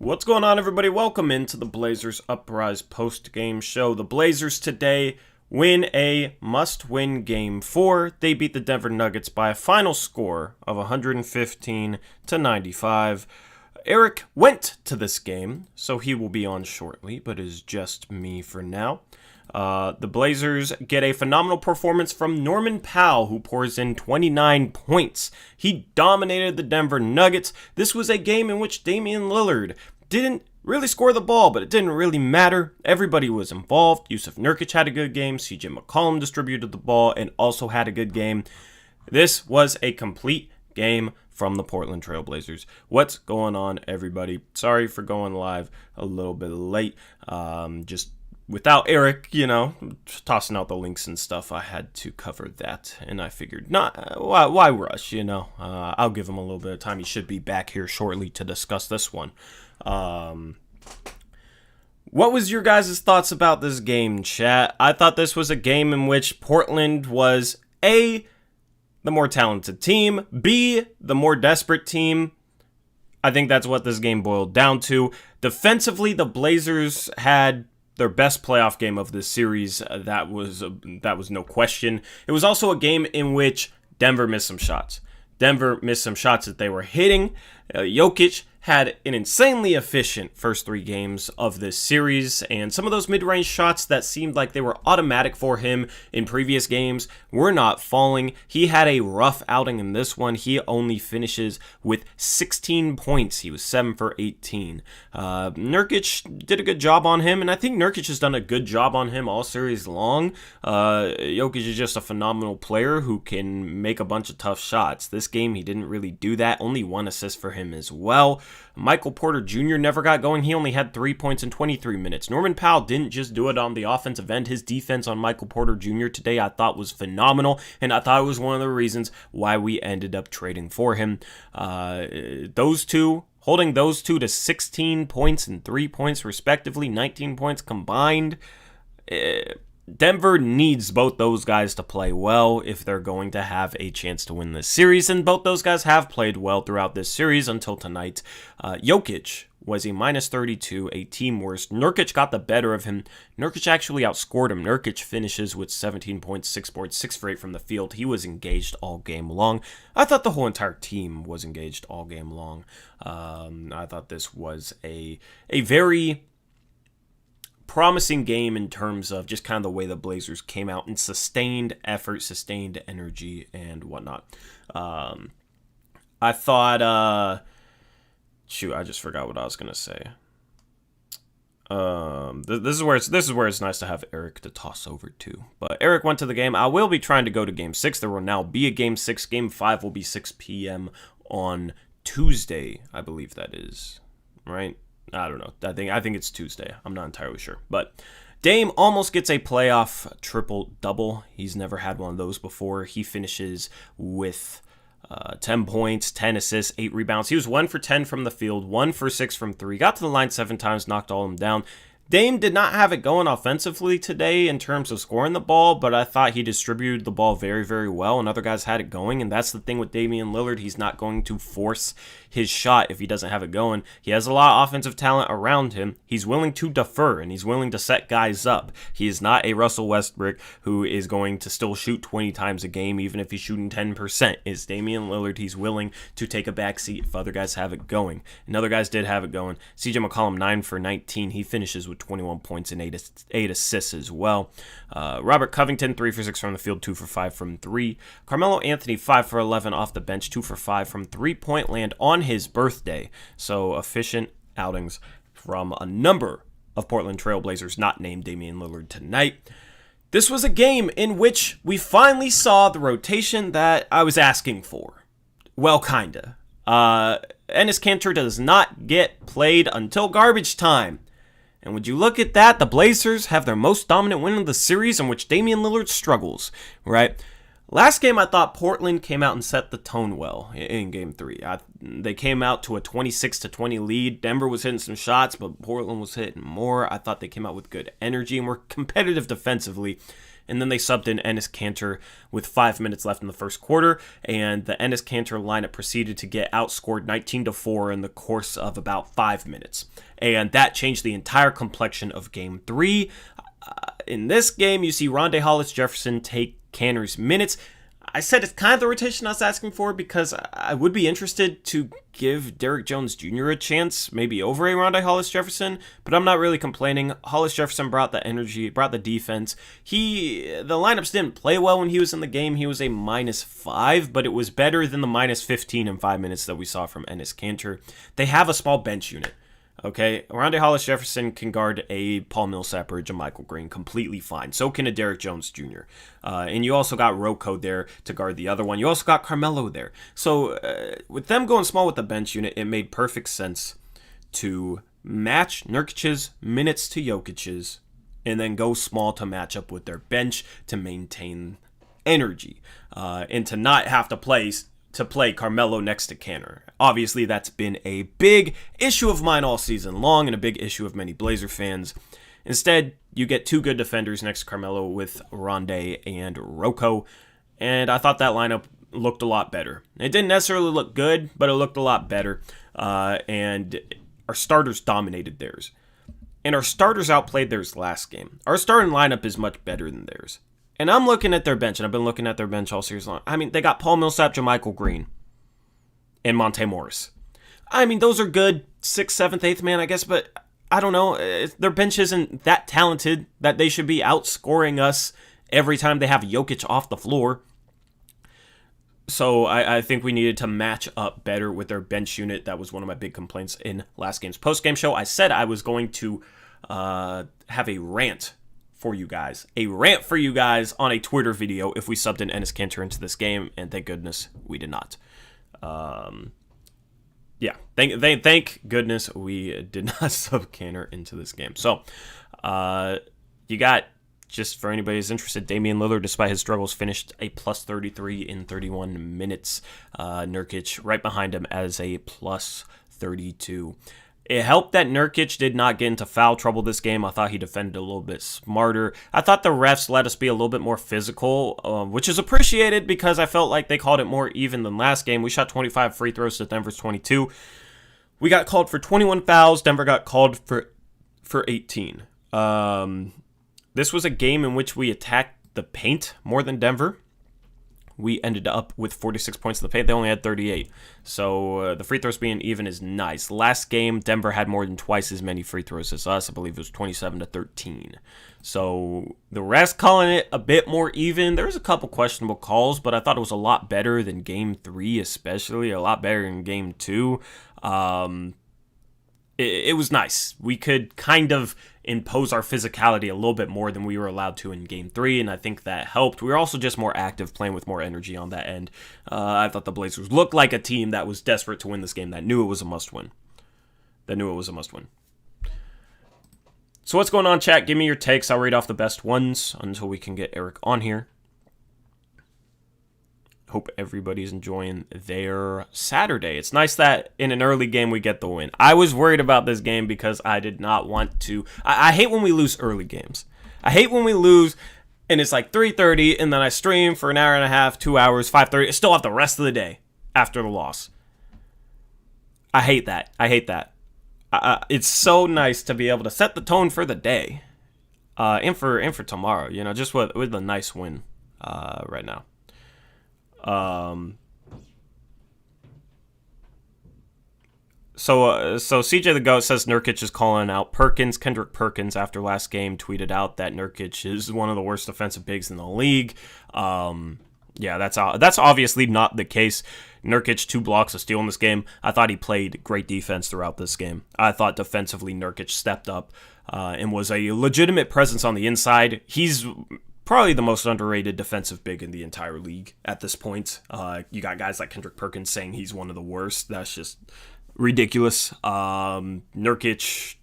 What's going on, everybody? Welcome into the Blazers Uprise Postgame Show. The Blazers today win a must-win Game 4. They beat the Denver Nuggets by a final score of 115-95. Eric went to this game, so he will be on shortly, but it is just me for now. The Blazers get a phenomenal performance from Norman Powell, who pours in 29 points. He dominated the Denver Nuggets. This was a game in which Damian Lillard didn't really score the ball, but it didn't really matter. Everybody was involved. Yusuf Nurkic had a good game. CJ McCollum distributed the ball and also had a good game. This was a complete game from the Portland Trail Blazers. What's going on, everybody? Sorry for going live a little bit late. Just without Eric, tossing out the links and stuff, I had to cover that, and I figured, why rush, I'll give him a little bit of time. He should be back here shortly to discuss this one. What was your guys' thoughts about this game, chat? I thought this was a game in which Portland was A, the more talented team, B, the more desperate team. I think that's what this game boiled down to. Defensively, the Blazers had their best playoff game of this series. That was no question. It was also a game in which Denver missed some shots. Denver missed some shots that they were hitting. Jokic had an insanely efficient first three games of this series, and some of those mid-range shots that seemed like they were automatic for him in previous games were not falling. He had a rough outing in this one. He only finishes with 16 points. He was 7 for 18. Nurkic did a good job on him, and I think Nurkic has done a good job on him all series long. Jokic is just a phenomenal player who can make a bunch of tough shots. This game, he didn't really do that. Only one assist for him as well. Michael Porter Jr. never got going. He only had 3 points in 23 minutes. Norman Powell didn't just do it on the offensive end. His defense on Michael Porter Jr. today I thought was phenomenal, and I thought it was one of the reasons why we ended up trading for him. Holding those two to 16 points and 3 points respectively, 19 points combined. Denver needs both those guys to play well if they're going to have a chance to win this series, and both those guys have played well throughout this series until tonight. Jokic was a minus 32, a team worst. Nurkic got the better of him. Nurkic actually outscored him. Nurkic finishes with 17 points, 6 boards, 6 for 8 from the field. He was engaged all game long. I thought the whole entire team was engaged all game long. I thought this was a very promising game in terms of just kind of the way the Blazers came out and sustained effort, sustained energy, and whatnot. I thought, I just forgot what I was gonna say. This is where it's nice to have Eric to toss over to. But Eric went to the game. I will be trying to go to Game 6. There will now be a Game 6. Game 5 will be 6 p.m. on Tuesday, I believe that is, right? I don't know. I think it's Tuesday. I'm not entirely sure. But Dame almost gets a playoff triple-double. He's never had one of those before. He finishes with 10 points, 10 assists, 8 rebounds. He was 1 for 10 from the field, 1 for 6 from 3. Got to the line 7 times, knocked all of them down. Dame did not have it going offensively today in terms of scoring the ball, but I thought he distributed the ball very, very well, and other guys had it going, and that's the thing with Damian Lillard. He's not going to force his shot if he doesn't have it going. He has a lot of offensive talent around him. He's willing to defer, and he's willing to set guys up. He is not a Russell Westbrook who is going to still shoot 20 times a game, even if he's shooting 10%. It's Damian Lillard. He's willing to take a backseat if other guys have it going, and other guys did have it going. CJ McCollum, 9 for 19. He finishes with 21 points and 8 assists as well. Robert Covington, 3 for 6 from the field, 2 for 5 from 3. Carmelo Anthony, 5 for 11 off the bench, 2 for 5 from three-point land on his birthday. So efficient outings from a number of Portland Trail Blazers not named Damian Lillard tonight. This was a game in which we finally saw the rotation that I was asking for. Well, kinda. Enes Kanter does not get played until garbage time. And would you look at that, the Blazers have their most dominant win of the series in which Damian Lillard struggles, right? Last game, I thought Portland came out and set the tone well in Game 3. They came out to a 26-20 lead. Denver was hitting some shots, but Portland was hitting more. I thought they came out with good energy and were competitive defensively. and then they subbed in Enes Kanter with 5 minutes left in the first quarter, and the Enes Kanter lineup proceeded to get outscored 19-4 in the course of about 5 minutes. And that changed the entire complexion of Game 3. In this game, you see Rondae Hollis-Jefferson take Kanter's minutes. I said it's kind of the rotation I was asking for because I would be interested to give Derrick Jones Jr. a chance, maybe over a Rondae Hollis-Jefferson, but I'm not really complaining. Hollis-Jefferson brought the energy, brought the defense. The lineups didn't play well when he was in the game. He was a -5, but it was better than the -15 in 5 minutes that we saw from Enes Kanter. They have a small bench unit. Okay, Rondae Hollis-Jefferson can guard a Paul Millsap or a JaMychal Green completely fine. So can a Derrick Jones Jr. And you also got Rocco there to guard the other one. You also got Carmelo there. So with them going small with the bench unit, it made perfect sense to match Nurkic's minutes to Jokic's and then go small to match up with their bench to maintain energy and to not have to play Carmelo next to Kanter. Obviously, that's been a big issue of mine all season long and a big issue of many Blazer fans. Instead, you get two good defenders next to Carmelo with Rondae and Rocco, and I thought that lineup looked a lot better. It didn't necessarily look good, but it looked a lot better, and our starters dominated theirs. And our starters outplayed theirs last game. Our starting lineup is much better than theirs. And I'm looking at their bench, and I've been looking at their bench all series long. I mean, they got Paul Millsap, JaMychal Green, and Monte Morris. I mean, those are good 6th, 7th, 8th man, I guess, but I don't know. Their bench isn't that talented that they should be outscoring us every time they have Jokic off the floor. So I think we needed to match up better with their bench unit. That was one of my big complaints in last game's postgame show. I said I was going to have a rant for you guys on a Twitter video if we subbed in Enes Kanter into this game, and thank goodness we did not. Thank goodness we did not sub Kanter into this game. So, you got, just for anybody who's interested, Damian Lillard, despite his struggles, finished a +33 in 31 minutes. Nurkic right behind him as a +32. It helped that Nurkic did not get into foul trouble this game. I thought he defended a little bit smarter. I thought the refs let us be a little bit more physical, which is appreciated because I felt like they called it more even than last game. We shot 25 free throws to Denver's 22. We got called for 21 fouls. Denver got called for 18. This was a game in which we attacked the paint more than Denver. We ended up with 46 points in the paint. They only had 38. So the free throws being even is nice. Last game, Denver had more than twice as many free throws as us. I believe it was 27-13. So the rest calling it a bit more even. There was a couple questionable calls, but I thought it was a lot better than Game 3, especially. A lot better than Game 2. It was nice. We could kind of impose our physicality a little bit more than we were allowed to in Game 3, and I think that helped. We were also just more active, playing with more energy on that end. I thought the Blazers looked like a team that was desperate to win this game, that knew it was a must-win. So what's going on, chat? Give me your takes. I'll read off the best ones until we can get Eric on here. Hope everybody's enjoying their Saturday. It's nice that in an early game we get the win. I was worried about this game because I did not want to. I hate when we lose early games. I hate when we lose and it's like 3:30 and then I stream for an hour and a half, 2 hours, 5:30. I still have the rest of the day after the loss. I hate that. It's so nice to be able to set the tone for the day and for tomorrow. You know, just with a nice win right now. So CJ the Goat says Nurkic is calling out Perkins. Kendrick Perkins, after last game, tweeted out that Nurkic is one of the worst defensive bigs in the league. Yeah, that's obviously not the case. Nurkic 2 blocks, a steal in this game. I thought he played great defense throughout this game. I thought defensively Nurkic stepped up and was a legitimate presence on the inside. He's probably the most underrated defensive big in the entire league at this point. You got guys like Kendrick Perkins saying he's one of the worst. That's just ridiculous. Nurkic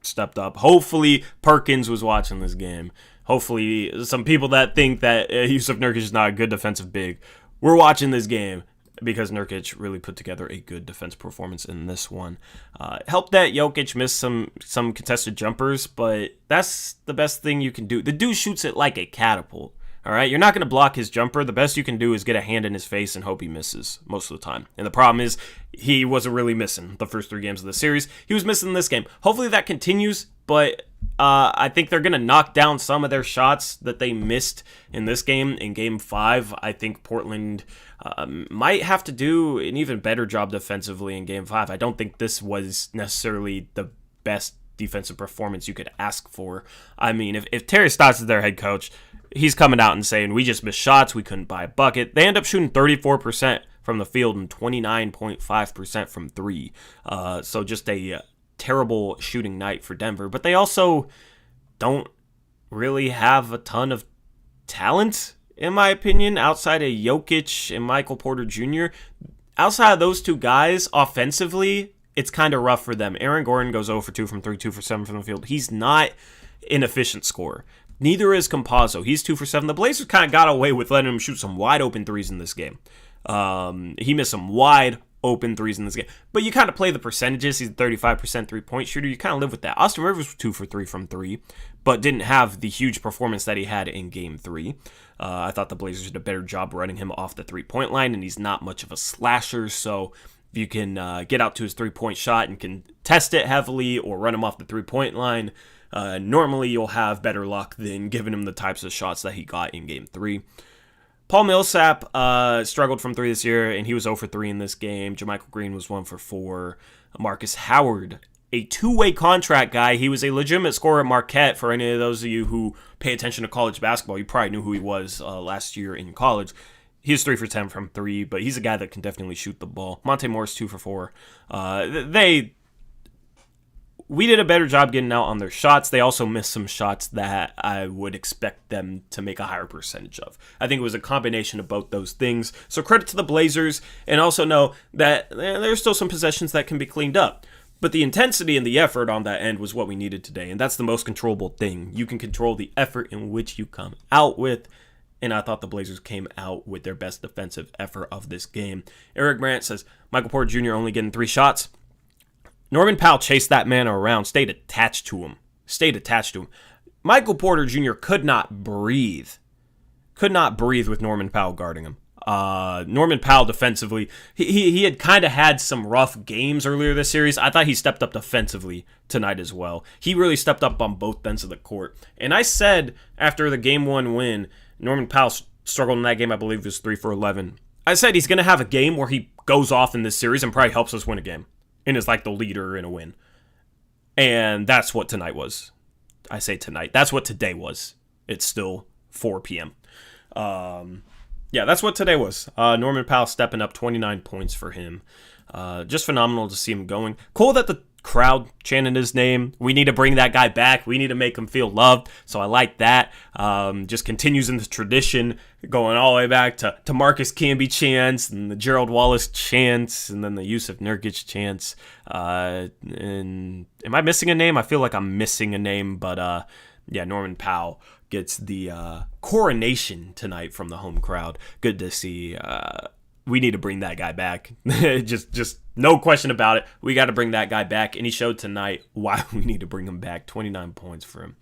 stepped up. Hopefully Perkins was watching this game. Hopefully some people that think that Yusuf Nurkic is not a good defensive big, we're watching this game. because Nurkic really put together a good defense performance in this one. Helped that Jokic missed some contested jumpers, but that's the best thing you can do. The dude shoots it like a catapult. All right, you're not going to block his jumper. The best you can do is get a hand in his face and hope he misses most of the time. And the problem is he wasn't really missing the first 3 games of the series. He was missing this game. Hopefully that continues, but I think they're going to knock down some of their shots that they missed in this game. In Game 5, I think Portland might have to do an even better job defensively in Game 5. I don't think this was necessarily the best defensive performance you could ask for. I mean, if Terry Stotts is their head coach, he's coming out and saying, we just missed shots, we couldn't buy a bucket. They end up shooting 34% from the field and 29.5% from 3. So just a terrible shooting night for Denver. But they also don't really have a ton of talent, in my opinion, outside of Jokic and Michael Porter Jr. Outside of those 2 guys, offensively, it's kind of rough for them. Aaron Gordon goes 0 for 2 from 3, 2 for 7 from the field. He's not an efficient scorer. Neither is Campazzo. He's 2 for 7. The Blazers kind of got away with letting him shoot some wide open threes in this game. He missed some wide open threes in this game. But you kind of play the percentages. He's a 35% 3-point shooter. You kind of live with that. Austin Rivers was 2 for 3 from 3, but didn't have the huge performance that he had in Game 3. I thought the Blazers did a better job running him off the 3-point line, and he's not much of a slasher, so if you can get out to his 3-point shot and can test it heavily or run him off the 3-point line, normally you'll have better luck than giving him the types of shots that he got in Game 3. Paul Millsap struggled from 3 this year, and he was 0 for 3 in this game. JaMychal Green was 1 for 4. Marcus Howard, a 2-way contract guy. He was a legitimate scorer at Marquette. For any of those of you who pay attention to college basketball, you probably knew who he was last year in college. He was 3 for 10 from 3, but he's a guy that can definitely shoot the ball. Monte Morris, 2 for 4. We did a better job getting out on their shots. They also missed some shots that I would expect them to make a higher percentage of. I think it was a combination of both those things. So credit to the Blazers, and also know that there's still some possessions that can be cleaned up. But the intensity and the effort on that end was what we needed today, and that's the most controllable thing. You can control the effort in which you come out with, and I thought the Blazers came out with their best defensive effort of this game. Eric Brandt says, Michael Porter Jr. only getting 3 shots. Norman Powell chased that man around, stayed attached to him. Michael Porter Jr. could not breathe with Norman Powell guarding him. Norman Powell defensively, he had kind of had some rough games earlier this series. I thought he stepped up defensively tonight as well. He really stepped up on both ends of the court. And I said after the Game 1 win, Norman Powell struggled in that game, I believe it was 3 for 11. I said he's going to have a game where he goes off in this series and probably helps us win a game. And is like the leader in a win. And that's what tonight was. I say tonight. That's what today was. It's still 4 p.m. That's what today was. Norman Powell stepping up, 29 points for him. Just phenomenal to see him going. Cool that the crowd chanting his name. We need to bring that guy back. We need to make him feel loved. So I like that. Just continues in the tradition, going all the way back to Marcus Camby chants and the Gerald Wallace chants and then the use of Nurkic chants. And am I missing a name? I feel like I'm missing a name, but Norman Powell gets the coronation tonight from the home crowd. Good to see. We need to bring that guy back. just no question about it. We got to bring that guy back. And he showed tonight why we need to bring him back. 29 points for him.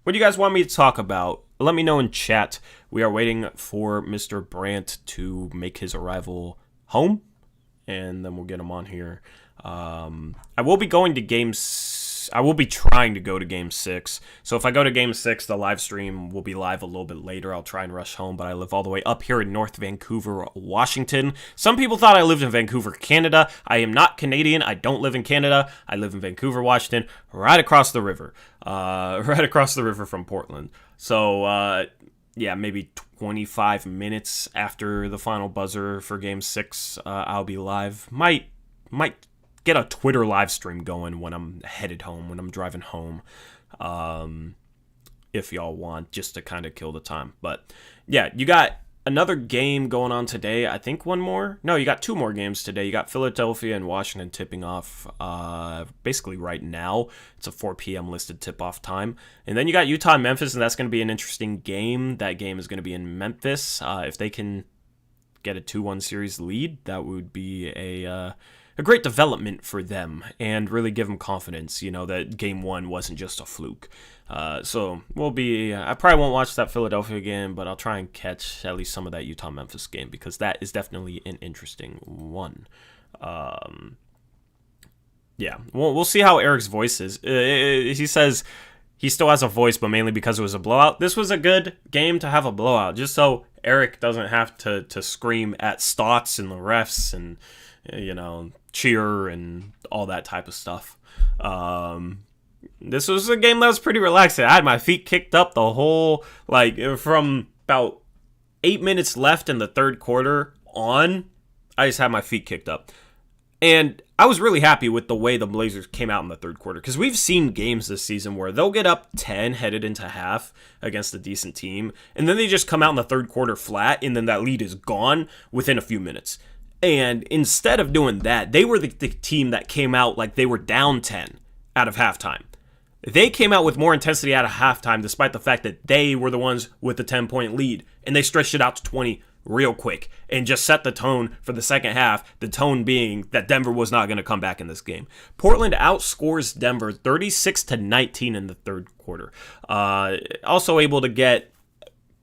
What do you guys want me to talk about? Let me know in chat. We are waiting for Mr. Brandt to make his arrival home. And then we'll get him on here. I will be going to games. I will be trying to go to Game 6. So if I go to Game 6, the live stream will be live a little bit later. I'll try and rush home, but I live all the way up here in North Vancouver, Washington. Some people thought I lived in Vancouver, Canada. I am not Canadian. I don't live in Canada. I live in Vancouver, Washington, right across the river. Right across the river from Portland. So, maybe 25 minutes after the final buzzer for Game 6, I'll be live. Might get a Twitter live stream going when I'm headed home, when I'm driving home, if y'all want, just to kind of kill the time. But yeah, you got Another game going on today. I think one more. No, you got two more games today. You got Philadelphia and Washington tipping off basically right now. It's a 4 p.m. listed tip-off time. And then you got Utah and Memphis, and that's going to be an interesting game. That game is going to be in Memphis. If they can get a 2-1 series lead, that would be a great development for them and really give them confidence, that game one wasn't just a fluke. So I probably won't watch that Philadelphia game, but I'll try and catch at least some of that Utah-Memphis game because that is definitely an interesting one. Yeah, we'll see how Eric's voice is. He says he still has a voice, but mainly because it was a blowout. This was a good game to have a blowout, just so Eric doesn't have to scream at Stotts and the refs and, cheer and all that type of stuff. This was a game that was pretty relaxing. I had my feet kicked up the whole, from about 8 minutes left in the third quarter on, I just had my feet kicked up. And I was really happy with the way the Blazers came out in the third quarter because we've seen games this season where they'll get up 10 headed into half against a decent team, and then they just come out in the third quarter flat, and then that lead is gone within a few minutes. And instead of doing that, they were the team that came out like they were down 10 out of halftime. They came out with more intensity out of halftime despite the fact that they were the ones with the 10-point lead, and they stretched it out to 20 real quick and just set the tone for the second half, the tone being that Denver was not going to come back in this game. Portland outscores Denver 36-19 in the third quarter. Also able to get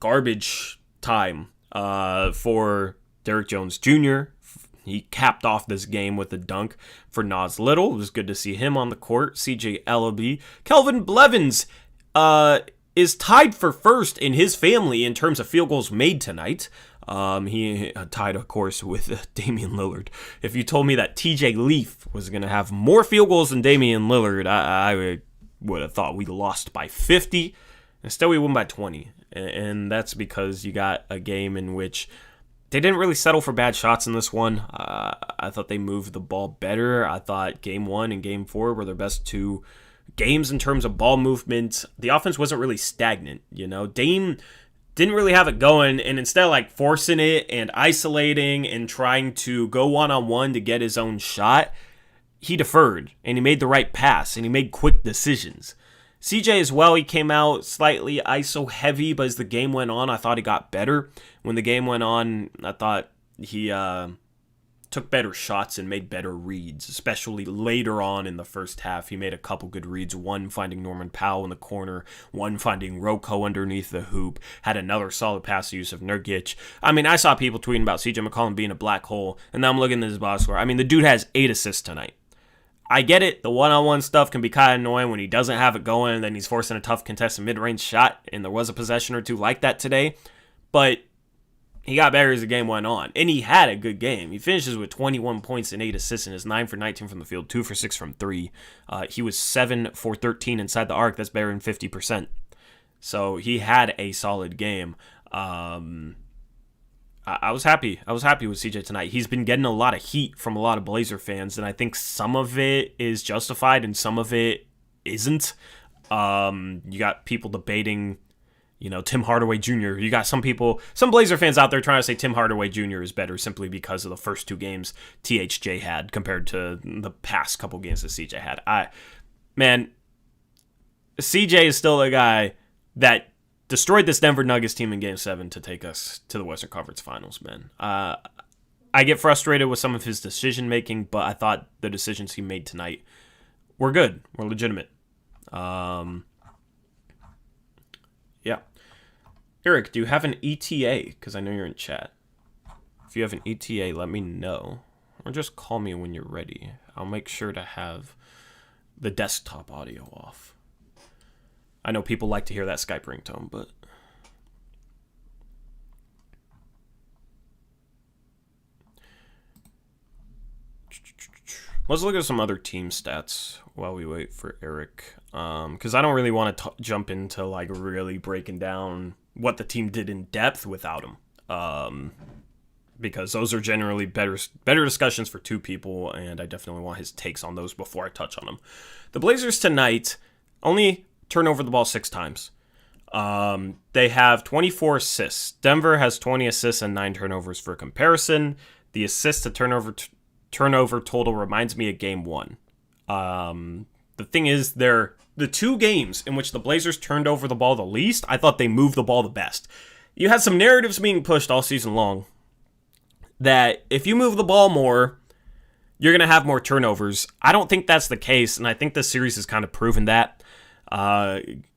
garbage time for Derrick Jones Jr. He capped off this game with a dunk for Nas Little. It was good to see him on the court. CJ Ellaby. Kelvin Blevins is tied for first in his family in terms of field goals made tonight. He tied, of course, with Damian Lillard. If you told me that TJ Leaf was going to have more field goals than Damian Lillard, I would have thought we lost by 50. Instead, we won by 20. And that's because you got a game in which they didn't really settle for bad shots in this one. I thought they moved the ball better. I thought game 1 and game 4 were their best two games in terms of ball movement. The offense wasn't really stagnant, Dame didn't really have it going, and instead of forcing it and isolating and trying to go one-on-one to get his own shot, he deferred, and he made the right pass, and he made quick decisions. CJ as well, he came out slightly ISO heavy, but as the game went on, I thought he got better. When the game went on, I thought he took better shots and made better reads, especially later on in the first half. He made a couple good reads, one finding Norman Powell in the corner, one finding Rocco underneath the hoop, had another solid pass use of Nurkic. I saw people tweeting about CJ McCollum being a black hole, and now I'm looking at his box score. The dude has 8 assists tonight. I get it. The one-on-one stuff can be kind of annoying when he doesn't have it going and then he's forcing a tough contested mid-range shot, and there was a possession or two like that today. But he got better as the game went on, and he had a good game. He finishes with 21 points and 8 assists and is 9 for 19 from the field, 2 for 6 from 3. He was 7 for 13 inside the arc. That's better than 50%. So he had a solid game. I was happy. I was happy with CJ tonight. He's been getting a lot of heat from a lot of Blazer fans, and I think some of it is justified and some of it isn't. You got people debating, Tim Hardaway Jr. You got some Blazer fans out there trying to say Tim Hardaway Jr. is better simply because of the first 2 games THJ had compared to the past couple games that CJ had. CJ is still a guy that destroyed this Denver Nuggets team in Game 7 to take us to the Western Conference Finals, man. I get frustrated with some of his decision-making, but I thought the decisions he made tonight were good, were legitimate. Yeah. Eric, do you have an ETA? Because I know you're in chat. If you have an ETA, let me know. Or just call me when you're ready. I'll make sure to have the desktop audio off. I know people like to hear that Skype ringtone, but let's look at some other team stats while we wait for Eric. Because I don't really want to jump into really breaking down what the team did in depth without him. Because those are generally better discussions for 2 people, and I definitely want his takes on those before I touch on them. The Blazers tonight only turn over the ball 6 times. They have 24 assists. Denver has 20 assists and 9 turnovers for comparison. The assist to turnover total reminds me of game 1. The thing is, the 2 games in which the Blazers turned over the ball the least, I thought they moved the ball the best. You had some narratives being pushed all season long that if you move the ball more, you're going to have more turnovers. I don't think that's the case, and I think this series has kind of proven that.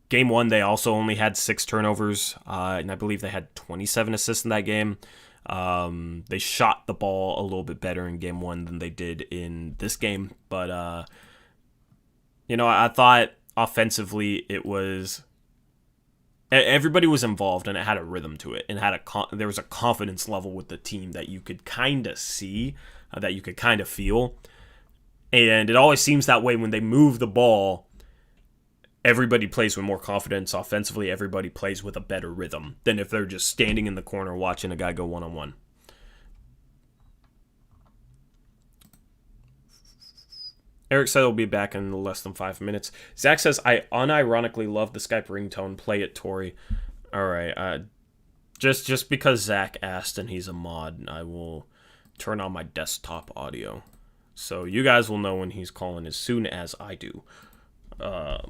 Game 1, they also only had 6 turnovers, and I believe they had 27 assists in that game. They shot the ball a little bit better in game 1 than they did in this game, but I thought offensively it was everybody was involved and it had a rhythm to it and there was a confidence level with the team that you could kind of see, that you could kind of feel, and it always seems that way when they move the ball. Everybody plays with more confidence offensively. Everybody plays with a better rhythm than if they're just standing in the corner watching a guy go one-on-one. Eric said he'll be back in less than 5 minutes. Zach says, I unironically love the Skype ringtone. Play it, Tori. All right. Just because Zach asked and he's a mod, I will turn on my desktop audio. So you guys will know when he's calling as soon as I do. Let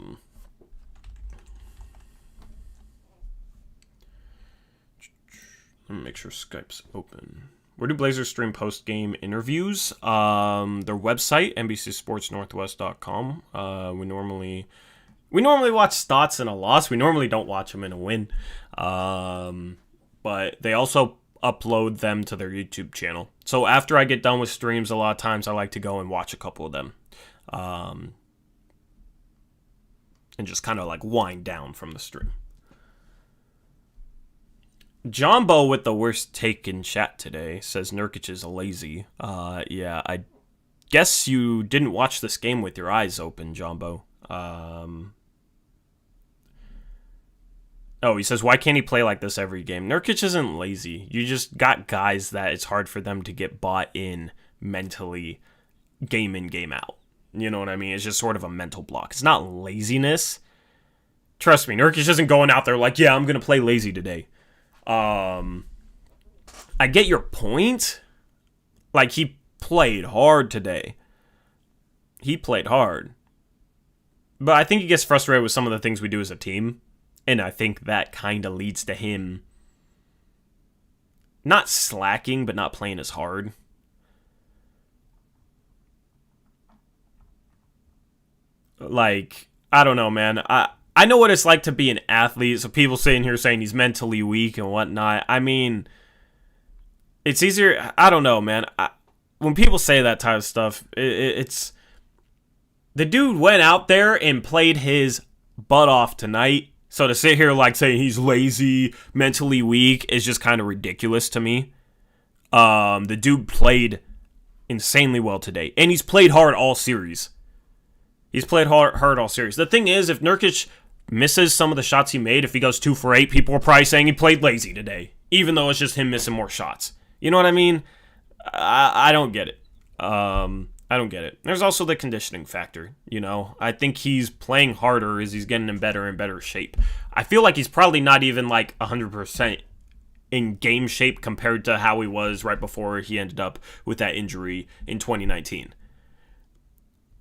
me make sure Skype's open. Where do Blazers stream post-game interviews? Their website, NBCSportsNorthwest.com. We normally watch stats in a loss. We normally don't watch them in a win. But they also upload them to their YouTube channel. So after I get done with streams, a lot of times I like to go and watch a couple of them. And just kind of like wind down from the stream. Jumbo with the worst take in chat today says Nurkic is lazy. Yeah, I guess you didn't watch this game with your eyes open, Jumbo. He says, why can't he play like this every game? Nurkic isn't lazy. You just got guys that it's hard for them to get bought in mentally game in, game out. You know what I mean? It's just sort of a mental block. It's not laziness. Trust me, Nurkic isn't going out there like, yeah, I'm going to play lazy today. I get your point. Like, he played hard today. He played hard. But I think he gets frustrated with some of the things we do as a team. And I think that kind of leads to him not slacking, but not playing as hard. Like, I don't know, man. I know what it's like to be an athlete. So people sitting here saying he's mentally weak and whatnot. I mean, it's easier. I don't know, man. When people say that type of stuff, it's the dude went out there and played his butt off tonight. So to sit here like saying he's lazy, mentally weak is just kind of ridiculous to me. The dude played insanely well today, and he's played hard all series. He's played hard all series. The thing is, if Nurkic misses some of the shots he made, if he goes 2 for 8, people are probably saying he played lazy today, even though it's just him missing more shots. You know what I mean? I don't get it. I don't get it. There's also the conditioning factor, you know? I think he's playing harder as he's getting in better and better shape. I feel like he's probably not even like 100% in game shape compared to how he was right before he ended up with that injury in 2019.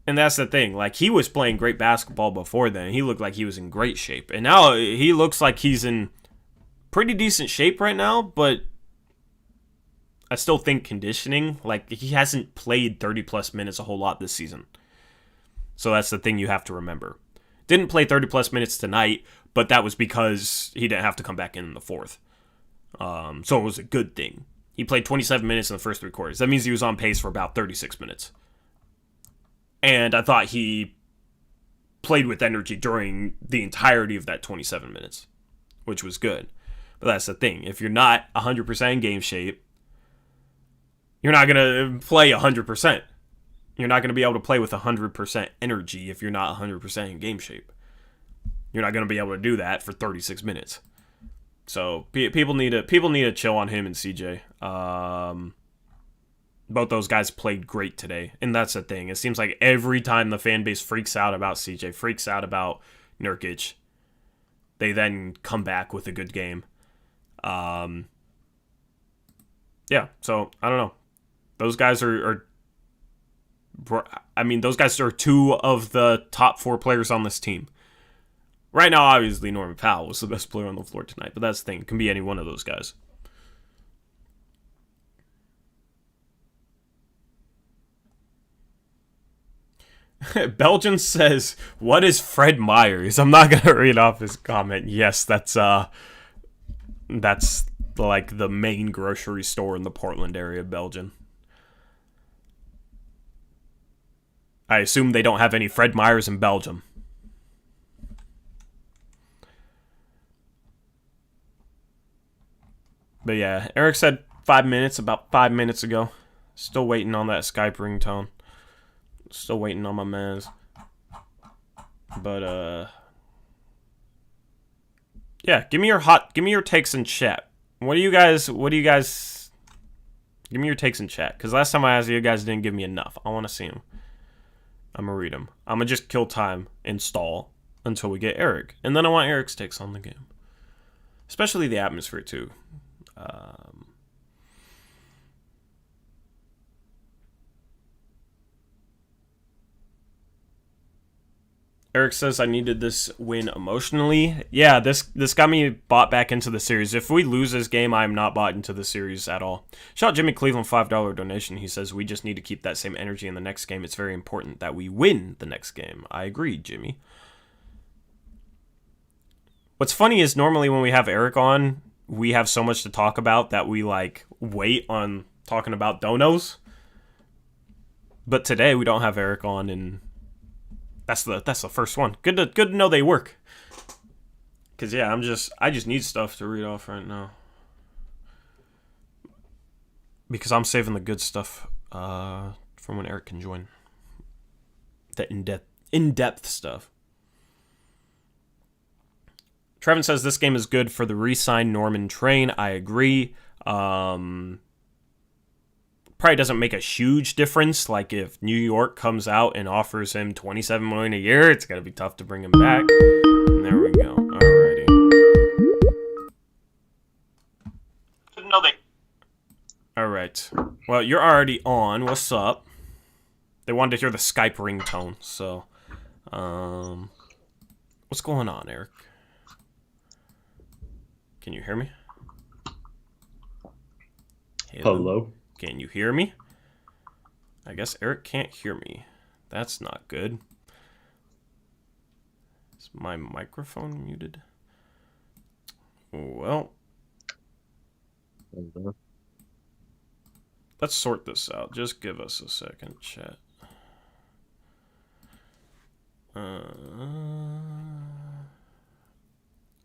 And that's the thing. Like, he was playing great basketball before then. He looked like he was in great shape. And now he looks like he's in pretty decent shape right now, but I still think conditioning, like, he hasn't played 30-plus minutes a whole lot this season. So that's the thing you have to remember. Didn't play 30-plus minutes tonight, but that was because he didn't have to come back in the fourth. So it was a good thing. He played 27 minutes in the first 3 quarters. That means he was on pace for about 36 minutes. And I thought he played with energy during the entirety of that 27 minutes, which was good. But that's the thing. If you're not 100% in game shape, you're not going to play 100%. You're not going to be able to play with 100% energy if you're not 100% in game shape. You're not going to be able to do that for 36 minutes. So people need to chill on him and CJ. Both those guys played great today, and that's the thing. It seems like every time the fan base freaks out about CJ, freaks out about Nurkic, they then come back with a good game. Yeah, so I don't know. Those guys are those guys are two of the top 4 players on this team. Right now, obviously, Norman Powell was the best player on the floor tonight, but that's the thing. It can be any one of those guys. Belgian says, "What is Fred Myers?" I'm not gonna read off his comment. Yes, that's like the main grocery store in the Portland area, Belgian. I assume they don't have any Fred Myers in Belgium. But yeah, Eric said 5 minutes about 5 minutes ago. Still waiting on that Skype ringtone. Still waiting on my mans. But yeah, give me your takes in chat. What do you guys give me your takes in chat, cuz last time I asked you guys didn't give me enough. I want to see them. I'm going to read them. I'm going to just kill time, install until we get Eric. And then I want Eric's takes on the game. Especially the atmosphere too. Eric says, I needed this win emotionally. Yeah, this got me bought back into the series. If we lose this game, I'm not bought into the series at all. Shout out Jimmy Cleveland, $5 donation. He says, we just need to keep that same energy in the next game. It's very important that we win the next game. I agree, Jimmy. What's funny is normally when we have Eric on, we have so much to talk about that we wait on talking about donos. But today we don't have Eric on, and that's the first one. Good to know they work. Cause yeah, I just need stuff to read off right now. Because I'm saving the good stuff from when Eric can join. The in-depth stuff. Trevin says this game is good for the re-signed Norman Train. I agree. Probably doesn't make a huge difference. Like if New York comes out and offers him $27 million a year, it's gonna be tough to bring him back. And there we go. Alrighty. Alright. Well, you're already on. What's up? They wanted to hear the Skype ringtone, so what's going on, Eric? Can you hear me? Hello? Can you hear me? I guess Eric can't hear me. That's not good. Is my microphone muted? Well, let's sort this out. Just give us a second, chat.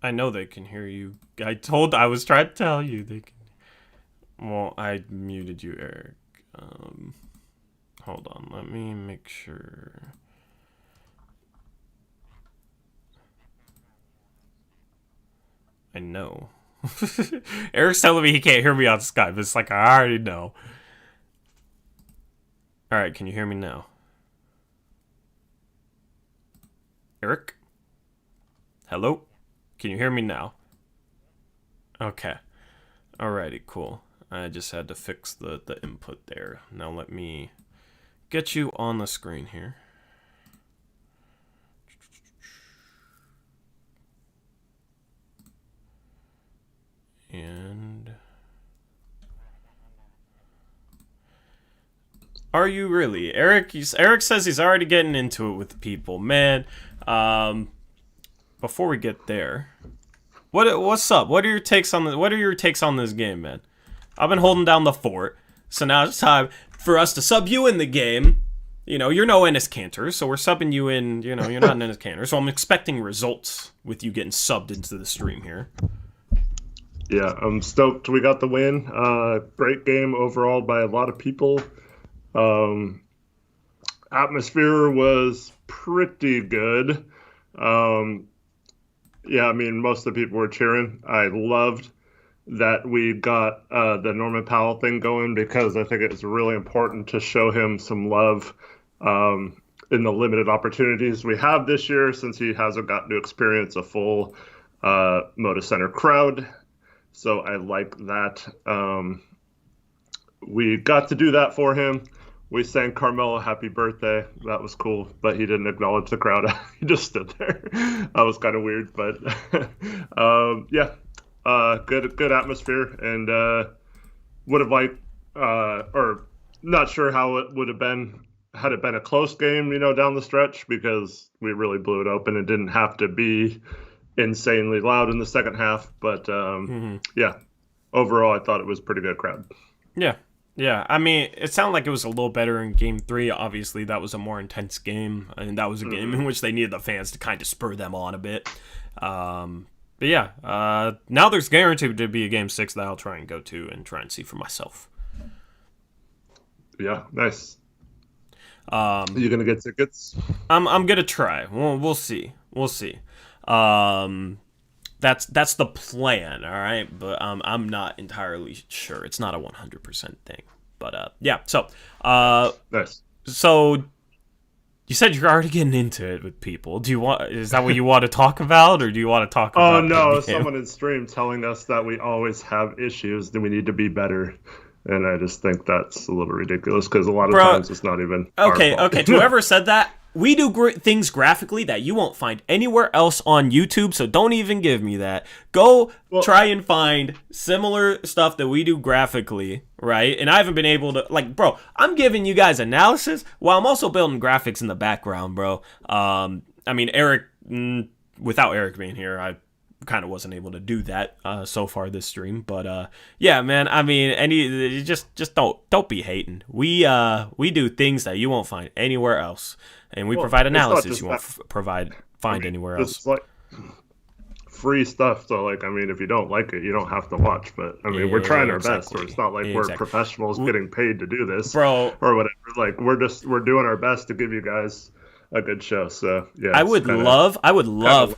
I know they can hear you. I was trying to tell you they can. Well, I muted you, Eric. Hold on, let me make sure. I know. Eric's telling me he can't hear me on Skype. It's like, I already know. Alright, can you hear me now? Eric? Hello? Can you hear me now? Okay. Alrighty, cool. I just had to fix the input there. Now let me get you on the screen here. And are you really? Eric says he's already getting into it with the people. Man, before we get there, what's up? What are your takes on this game, man? I've been holding down the fort, so now it's time for us to sub you in the game. You know, you're no Enes Kanter, so we're subbing you in. You know, you're not an Enes Kanter, so I'm expecting results with you getting subbed into the stream here. Yeah, I'm stoked we got the win. Great game overall by a lot of people. Atmosphere was pretty good. Yeah, I mean, most of the people were cheering. I loved that we got the Norman Powell thing going because I think it's really important to show him some love in the limited opportunities we have this year since he hasn't gotten to experience a full Moda Center crowd. So I like that. We got to do that for him. We sang Carmelo happy birthday. That was cool, but he didn't acknowledge the crowd. He just stood there. That was kind of weird, but yeah, good atmosphere, and would have liked, or not sure how it would have been had it been a close game, down the stretch, because we really blew it open. It didn't have to be insanely loud in the second half, but yeah, overall, I thought it was a pretty good crowd. Yeah. Yeah, I mean, it sounded like it was a little better in Game 3. Obviously, that was a more intense game, and that was a game in which they needed the fans to kind of spur them on a bit. But yeah, now there's guaranteed to be a Game 6 that I'll try and go to and try and see for myself. Yeah, nice. Are you going to get tickets? I'm going to try. We'll see. We'll see. That's the plan, all right? But I'm not entirely sure. It's not a 100% thing. But yeah, so nice. So you said you're already getting into it with people. Is that what you want to talk about, or do you want to talk about? Oh no, someone in stream telling us that we always have issues, that we need to be better. And I just think that's a little ridiculous, because a lot of times it's not even okay. To whoever said that, we do things graphically that you won't find anywhere else on YouTube, so don't even give me that. Try and find similar stuff that we do graphically, right? And I haven't been able to, bro, I'm giving you guys analysis while I'm also building graphics in the background, bro. I mean, Eric, without Eric being here, I kind of wasn't able to do that so far this stream, but yeah, man, I mean, just don't be hating. We do things that you won't find anywhere else, and we provide analysis you won't find anywhere else. It's like free stuff, so I mean, if you don't like it, you don't have to watch. But I mean, we're trying our best. So it's not like we're professionals getting paid to do this, bro, or whatever. We're doing our best to give you guys a good show. So yeah, I would love I would love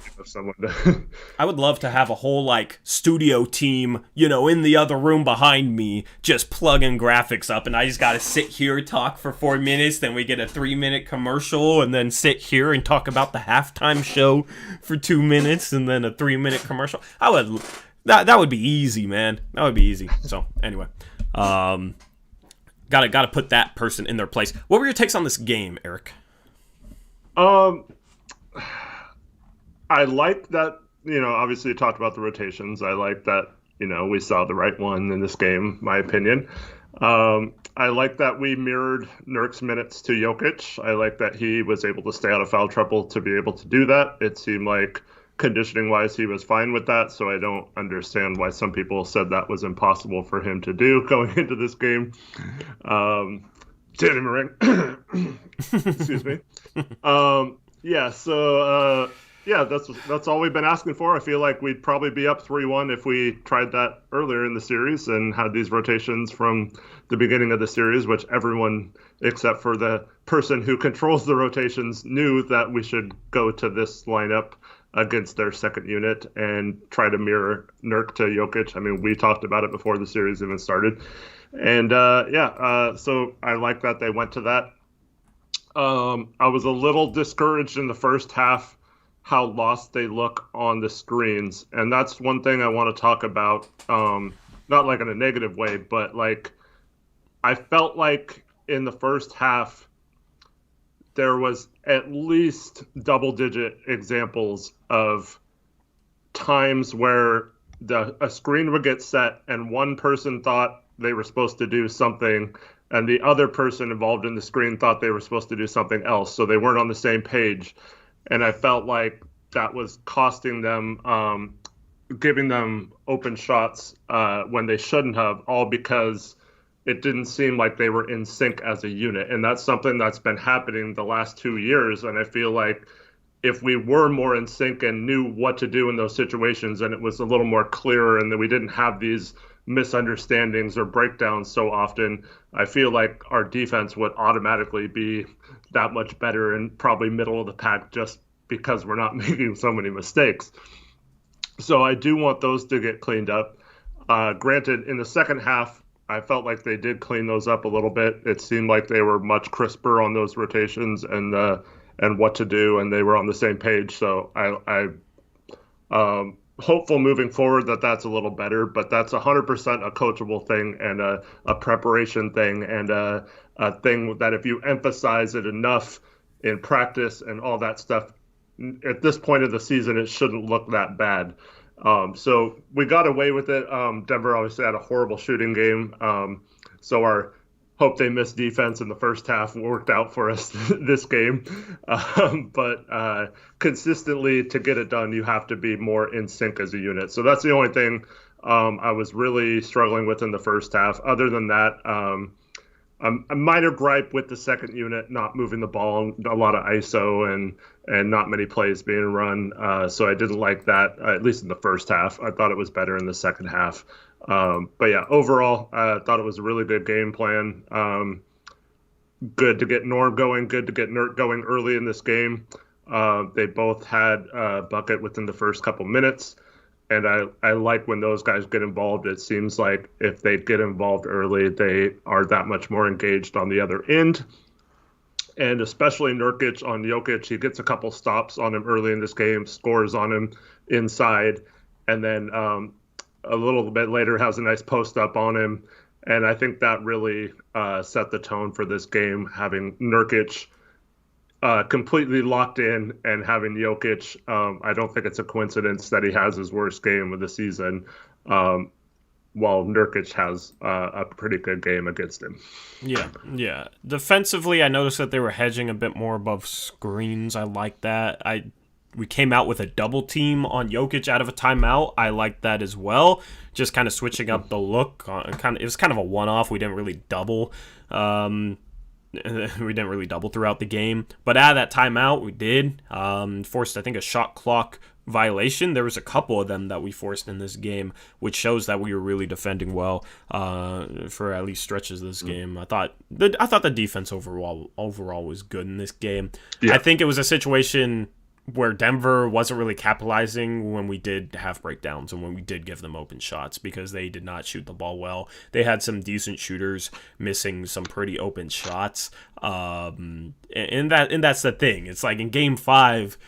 to have a whole studio team, in the other room behind me, just plugging graphics up, and I just gotta sit here, talk for 4 minutes, then we get a 3-minute commercial, and then sit here and talk about the halftime show for 2 minutes, and then a 3-minute commercial. That would be easy, man. That would be easy. So anyway, gotta put that person in their place. What were your takes on this game, Eric? I like that, obviously you talked about the rotations. I like that, we saw the right one in this game, my opinion. I like that we mirrored Nurk's minutes to Jokic. I like that he was able to stay out of foul trouble to be able to do that. It seemed like conditioning-wise he was fine with that, so I don't understand why some people said that was impossible for him to do going into this game. Excuse me. Yeah, so yeah, that's all we've been asking for. I feel like we'd probably be up 3-1 if we tried that earlier in the series and had these rotations from the beginning of the series, which everyone except for the person who controls the rotations knew that we should go to this lineup against their second unit and try to mirror Nurk to Jokic. I mean, we talked about it before the series even started. And so I like that they went to that. I was a little discouraged in the first half how lost they look on the screens. And that's one thing I want to talk about, not in a negative way, but I felt like in the first half there was at least double-digit examples of times where a screen would get set and one person thought they were supposed to do something and the other person involved in the screen thought they were supposed to do something else, so they weren't on the same page. And I felt like that was costing them, giving them open shots when they shouldn't have, all because it didn't seem like they were in sync as a unit. And that's something that's been happening the last 2 years, and I feel like if we were more in sync and knew what to do in those situations, and it was a little more clearer, and that we didn't have these misunderstandings or breakdowns so often, I feel like our defense would automatically be that much better and probably middle of the pack just because we're not making so many mistakes. So I do want those to get cleaned up. Granted, in the second half, I felt like they did clean those up a little bit. It seemed like they were much crisper on those rotations and what to do, and they were on the same page. So I hopeful moving forward that that's a little better, but that's 100% a coachable thing and a preparation thing and a thing that if you emphasize it enough in practice and all that stuff, at this point of the season, it shouldn't look that bad. So we got away with it. Denver obviously had a horrible shooting game. So our hope they missed defense in the first half worked out for us this game. But consistently to get it done, you have to be more in sync as a unit. So that's the only thing I was really struggling with in the first half. Other than that, a minor gripe with the second unit not moving the ball, a lot of ISO and not many plays being run. So I didn't like that, at least in the first half. I thought it was better in the second half. But yeah, overall, I thought it was a really good game plan. Good to get Norm going, good to get Nurk going early in this game. They both had a bucket within the first couple minutes. And I like when those guys get involved. It seems like if they get involved early, they are that much more engaged on the other end. And especially Nurkic on Jokic, he gets a couple stops on him early in this game, scores on him inside, and then a little bit later has a nice post up on him. And I think that really set the tone for this game, having Nurkic completely locked in and having Jokic. I don't think it's a coincidence that he has his worst game of the season, while Nurkic has a pretty good game against him. Yeah. Defensively, I noticed that they were hedging a bit more above screens. I like that. We came out with a double team on Jokic out of a timeout. I like that as well. Just kind of switching up the look. It was kind of a one-off. We didn't really double. We didn't really double throughout the game, but out of that timeout, we did forced, I think, a shot clock violation. There was a couple of them that we forced in this game, which shows that we were really defending well for at least stretches of this game. I thought the defense overall was good in this game. Yeah. I think it was a situation where Denver wasn't really capitalizing when we did have breakdowns and when we did give them open shots because they did not shoot the ball well. They had some decent shooters missing some pretty open shots. And that's the thing. It's like in game 5,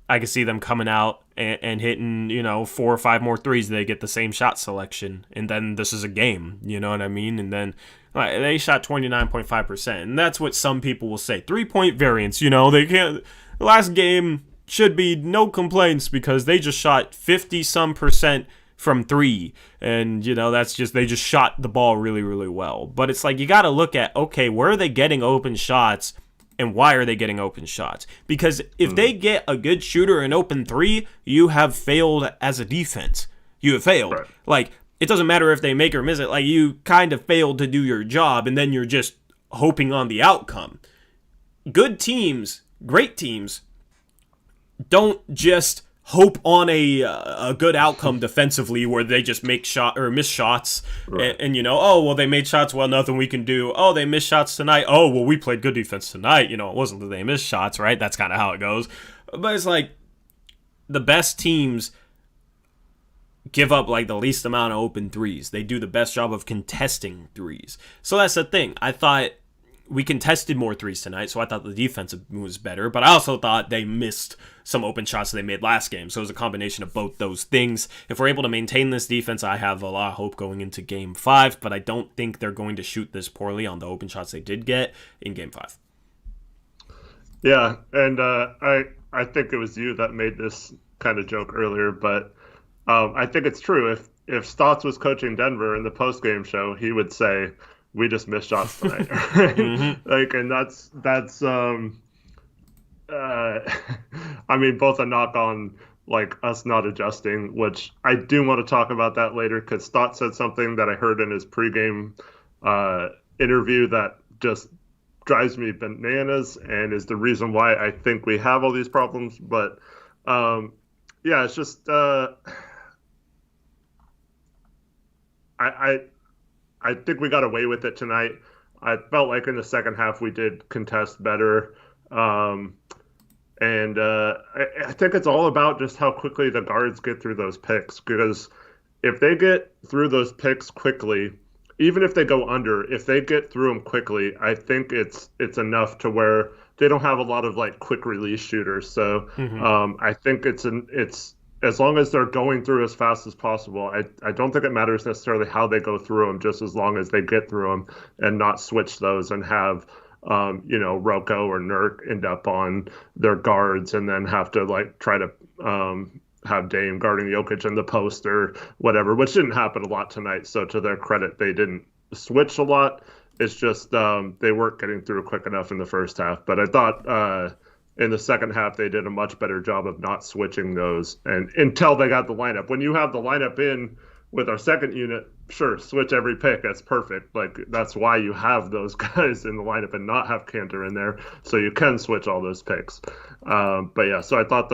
I could see them coming out and hitting, 4 or 5 more threes. They get the same shot selection. And then this is a game, you know what I mean? And then they shot 29.5%. And that's what some people will say. 3-point variance, they can't. The last game should be no complaints because they just shot 50% from 3, and that's just they just shot the ball really, really well. But it's like you got to look at, okay, where are they getting open shots and why are they getting open shots? Because if they get a good shooter an open 3, you have failed as a defense. You have failed. Right. Like, it doesn't matter if they make or miss it. Like, you kind of failed to do your job, and then you're just hoping on the outcome. Good teams, great teams, don't just hope on a good outcome defensively where they just make shot or miss shots. Right. And they made shots, well, nothing we can do. Oh, they missed shots tonight. Oh, well, we played good defense tonight. It wasn't that they missed shots, right? That's kind of how it goes. But it's like the best teams give up like the least amount of open threes. They do the best job of contesting threes. So that's the thing. I thought we contested more threes tonight, so I thought the defense was better, but I also thought they missed some open shots they made last game, so it was a combination of both those things. If we're able to maintain this defense, I have a lot of hope going into Game 5, but I don't think they're going to shoot this poorly on the open shots they did get in Game 5. Yeah, and I think it was you that made this kind of joke earlier, but I think it's true. If Stotts was coaching Denver in the postgame show, he would say, we just missed shots tonight. Mm-hmm. And that's I mean, both a knock on like us not adjusting, which I do want to talk about that later because Stott said something that I heard in his pregame interview that just drives me bananas and is the reason why I think we have all these problems. But it's just I think we got away with it tonight. I felt like in the second half we did contest better. I think it's all about just how quickly the guards get through those picks. Because if they get through those picks quickly, even if they go under, if they get through them quickly, I think it's enough to where they don't have a lot of like quick release shooters. So I think it's as long as they're going through as fast as possible, I don't think it matters necessarily how they go through them, just as long as they get through them and not switch those and have, Rocco or Nurk end up on their guards and then have to like try to have Dame guarding Jokic in the post or whatever, which didn't happen a lot tonight. So to their credit, they didn't switch a lot. It's just they weren't getting through quick enough in the first half. But I thought in the second half, they did a much better job of not switching those and until they got the lineup. When you have the lineup in with our second unit, sure, switch every pick. That's perfect. Like, that's why you have those guys in the lineup and not have Cantor in there, so you can switch all those picks. But yeah, so I thought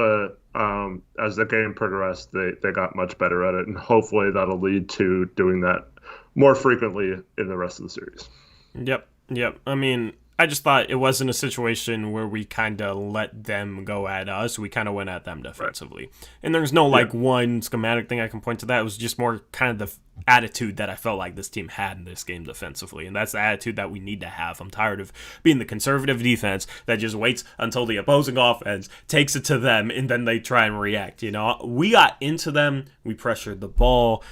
as the game progressed, they got much better at it, and hopefully that'll lead to doing that more frequently in the rest of the series. Yep. I mean, I just thought it wasn't a situation where we kind of let them go at us. We kind of went at them defensively. Right. And there's no one schematic thing I can point to that. It was just more kind of the attitude that I felt like this team had in this game defensively. And that's the attitude that we need to have. I'm tired of being the conservative defense that just waits until the opposing offense takes it to them and then they try and react. We got into them. We pressured the ball.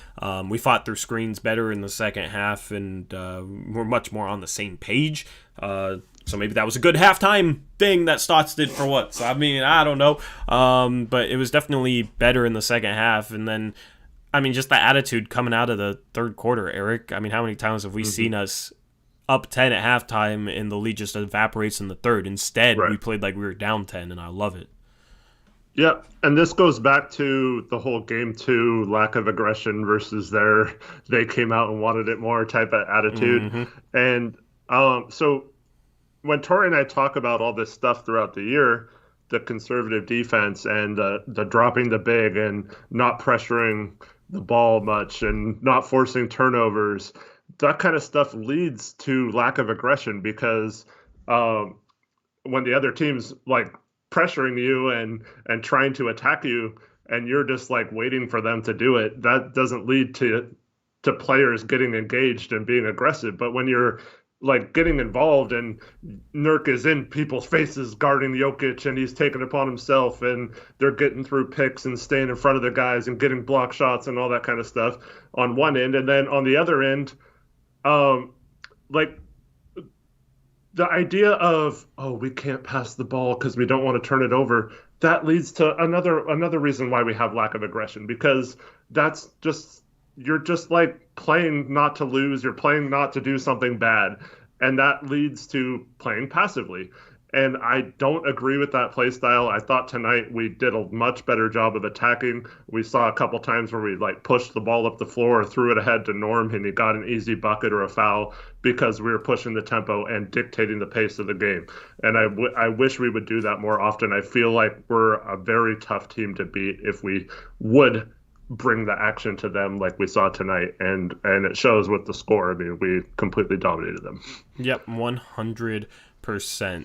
We fought through screens better in the second half, and we're much more on the same page. So maybe that was a good halftime thing that Stotts did for once. I mean, I don't know. But it was definitely better in the second half. And then, I mean, just the attitude coming out of the third quarter, Eric. I mean, how many times have we seen us up 10 at halftime and the lead just evaporates in the third? Instead, we played like we were down 10, and I love it. Yeah, and this goes back to the whole game 2 lack of aggression versus they came out and wanted it more type of attitude. Mm-hmm. And so when Tori and I talk about all this stuff throughout the year, the conservative defense and the dropping the big and not pressuring the ball much and not forcing turnovers, that kind of stuff leads to lack of aggression because when the other team's like pressuring you and trying to attack you and you're just like waiting for them to do it, that doesn't lead to players getting engaged and being aggressive. But when you're like getting involved and Nurk is in people's faces guarding Jokic and he's taking it upon himself and they're getting through picks and staying in front of the guys and getting block shots and all that kind of stuff on one end. And then on the other end, like the idea of, we can't pass the ball because we don't want to turn it over, that leads to another reason why we have lack of aggression, because that's just, you're just like playing not to lose. You're playing not to do something bad. And that leads to playing passively. And I don't agree with that play style. I thought tonight we did a much better job of attacking. We saw a couple times where we like pushed the ball up the floor or threw it ahead to Norm and he got an easy bucket or a foul because we were pushing the tempo and dictating the pace of the game. And I wish we would do that more often. I feel like we're a very tough team to beat if we would bring the action to them like we saw tonight, and it shows with the score. I mean, we completely dominated them. Yep, 100%.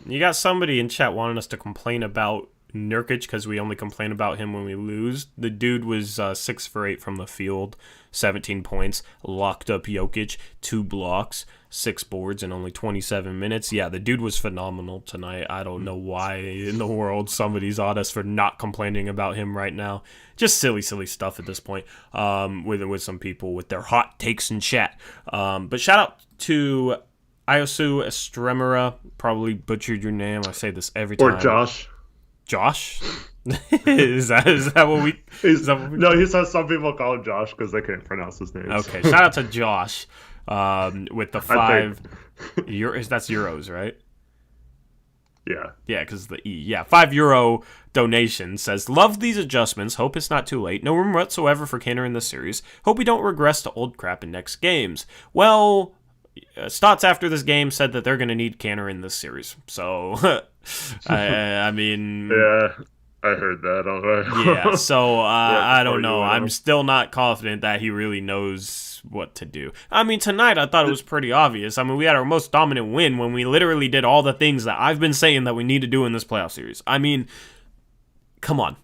You got somebody in chat wanting us to complain about Nurkic because we only complain about him when we lose. The dude was 6 for 8 from the field, 17 points, locked up Jokic, 2 blocks, 6 boards in only 27 minutes. Yeah, the dude was phenomenal tonight. I don't know why in the world somebody's on us for not complaining about him right now. Just silly stuff at this point with some people with their hot takes in chat. But shout out to Iosu Estremera. Probably butchered your name. I say this every time. Or Josh. Josh? is that what we... No, he says some people call him Josh because they can't pronounce his name. Okay, shout out to Josh with the 5 euros. That's euros, right? Yeah. Yeah, because the E. Yeah, €5 donation says, love these adjustments. Hope it's not too late. No room whatsoever for Cantor in this series. Hope we don't regress to old crap in next games. Well, Stotts after this game said that they're going to need Cantor in this series. So, I mean... Yeah, I heard that. Yeah, so I don't know. I'm still not confident that he really knows what to do. I mean, tonight I thought it was pretty obvious. I mean, we had our most dominant win when we literally did all the things that I've been saying that we need to do in this playoff series. I mean, come on.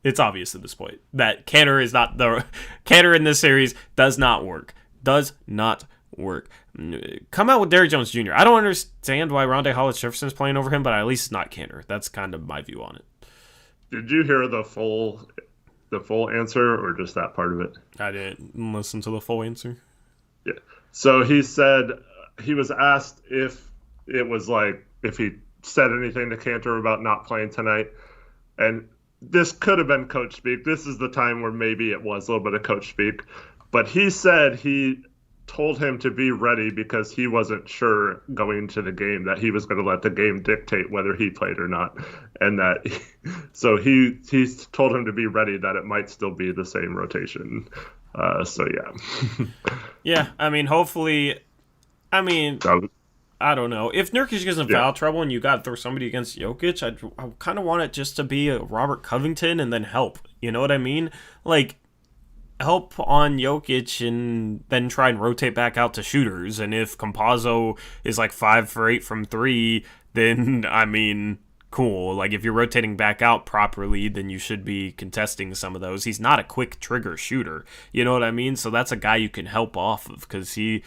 It's obvious at this point that Cantor is not the... Cantor in this series does not work. Does not work. Come out with Derrick Jones Jr. I don't understand why Rondae Hollis-Jefferson is playing over him, but at least it's not Cantor. That's kind of my view on it. Did you hear the full the full answer or just that part of it? I didn't listen to the full answer. Yeah. So he said he was asked if it was like if he said anything to Cantor about not playing tonight, and this could have been coach speak. This is the time where maybe it was a little bit of coach speak, but he said he told him to be ready because he wasn't sure going into the game that he was going to let the game dictate whether he played or not, and that so he told him to be ready that it might still be the same rotation. So yeah. Yeah, I mean, hopefully, I mean, I don't know. If Nurkic gets in foul trouble and you got to throw somebody against Jokic, I kind of want it just to be a Robert Covington and then help. You know what I mean? Like, help on Jokic and then try and rotate back out to shooters. And if Campazzo is like 5 for 8 from 3, then, I mean, cool. Like, if you're rotating back out properly, then you should be contesting some of those. He's not a quick trigger shooter. You know what I mean? So that's a guy you can help off of because he...